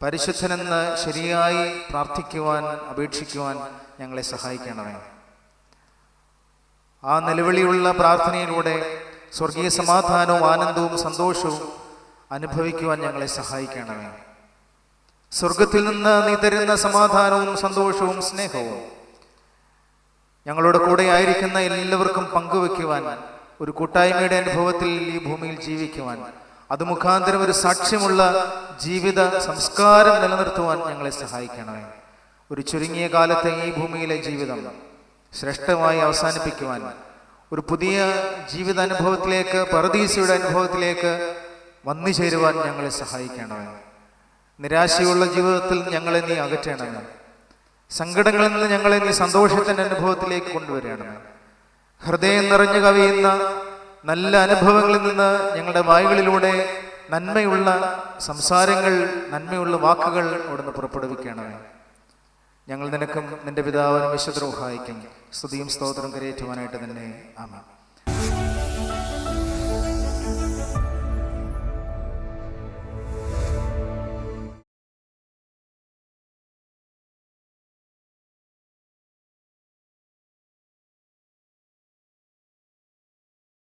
പരിശുദ്ധനെന്ന് ശരിയായി പ്രാർത്ഥിക്കുവാൻ, അപേക്ഷിക്കുവാൻ ഞങ്ങളെ സഹായിക്കണമേ. ആ നിലവിളിയുള്ള പ്രാർത്ഥനയിലൂടെ സ്വർഗീയ സമാധാനവും ആനന്ദവും സന്തോഷവും അനുഭവിക്കുവാൻ ഞങ്ങളെ സഹായിക്കണമേ. സ്വർഗത്തിൽ നിന്ന് നീ തരുന്ന സമാധാനവും സന്തോഷവും സ്നേഹവും ഞങ്ങളുടെ കൂടെ ആയിരിക്കുന്ന എല്ലാവർക്കും പങ്കുവെക്കുവാൻ, ഒരു കൂട്ടായ്മയുടെ അനുഭവത്തിൽ ഈ ഭൂമിയിൽ ജീവിക്കുവാൻ, അത് മുഖാന്തരം ഒരു സാക്ഷ്യമുള്ള ജീവിത സംസ്കാരം നിലനിർത്തുവാൻ ഞങ്ങളെ സഹായിക്കണമേ. ഒരു ചുരുങ്ങിയ കാലത്തെ ഈ ഭൂമിയിലെ ജീവിതം ശ്രേഷ്ഠമായി അവസാനിപ്പിക്കുവാൻ, ഒരു പുതിയ ജീവിതാനുഭവത്തിലേക്ക്, പറുദീസയുടെ അനുഭവത്തിലേക്ക് വന്നു ചേരുവാൻ ഞങ്ങളെ സഹായിക്കണമേ. നിരാശയുള്ള ജീവിതത്തിൽ ഞങ്ങളെ നീ അകറ്റണമേ. സങ്കടങ്ങളിൽ നിന്ന് ഞങ്ങളെ നീ സന്തോഷത്തിൻ്റെ അനുഭവത്തിലേക്ക് കൊണ്ടുവരണമേ. ഹൃദയം നിറഞ്ഞു കവിയുന്ന നല്ല അനുഭവങ്ങളിൽ നിന്ന് ഞങ്ങളുടെ വായുകളിലൂടെ നന്മയുള്ള സംസാരങ്ങൾ, നന്മയുള്ള വാക്കുകൾ അവിടുന്ന് പുറപ്പെടുവിക്കണമേ. ഞങ്ങൾ നിനക്കും നിന്റെ പിതാവിനും വിശുദ്ധ റൂഹായിക്കും സ്തുതിയും സ്തോത്രം കരയേറ്റുവാനായിട്ട് തന്നെ. ആമേൻ.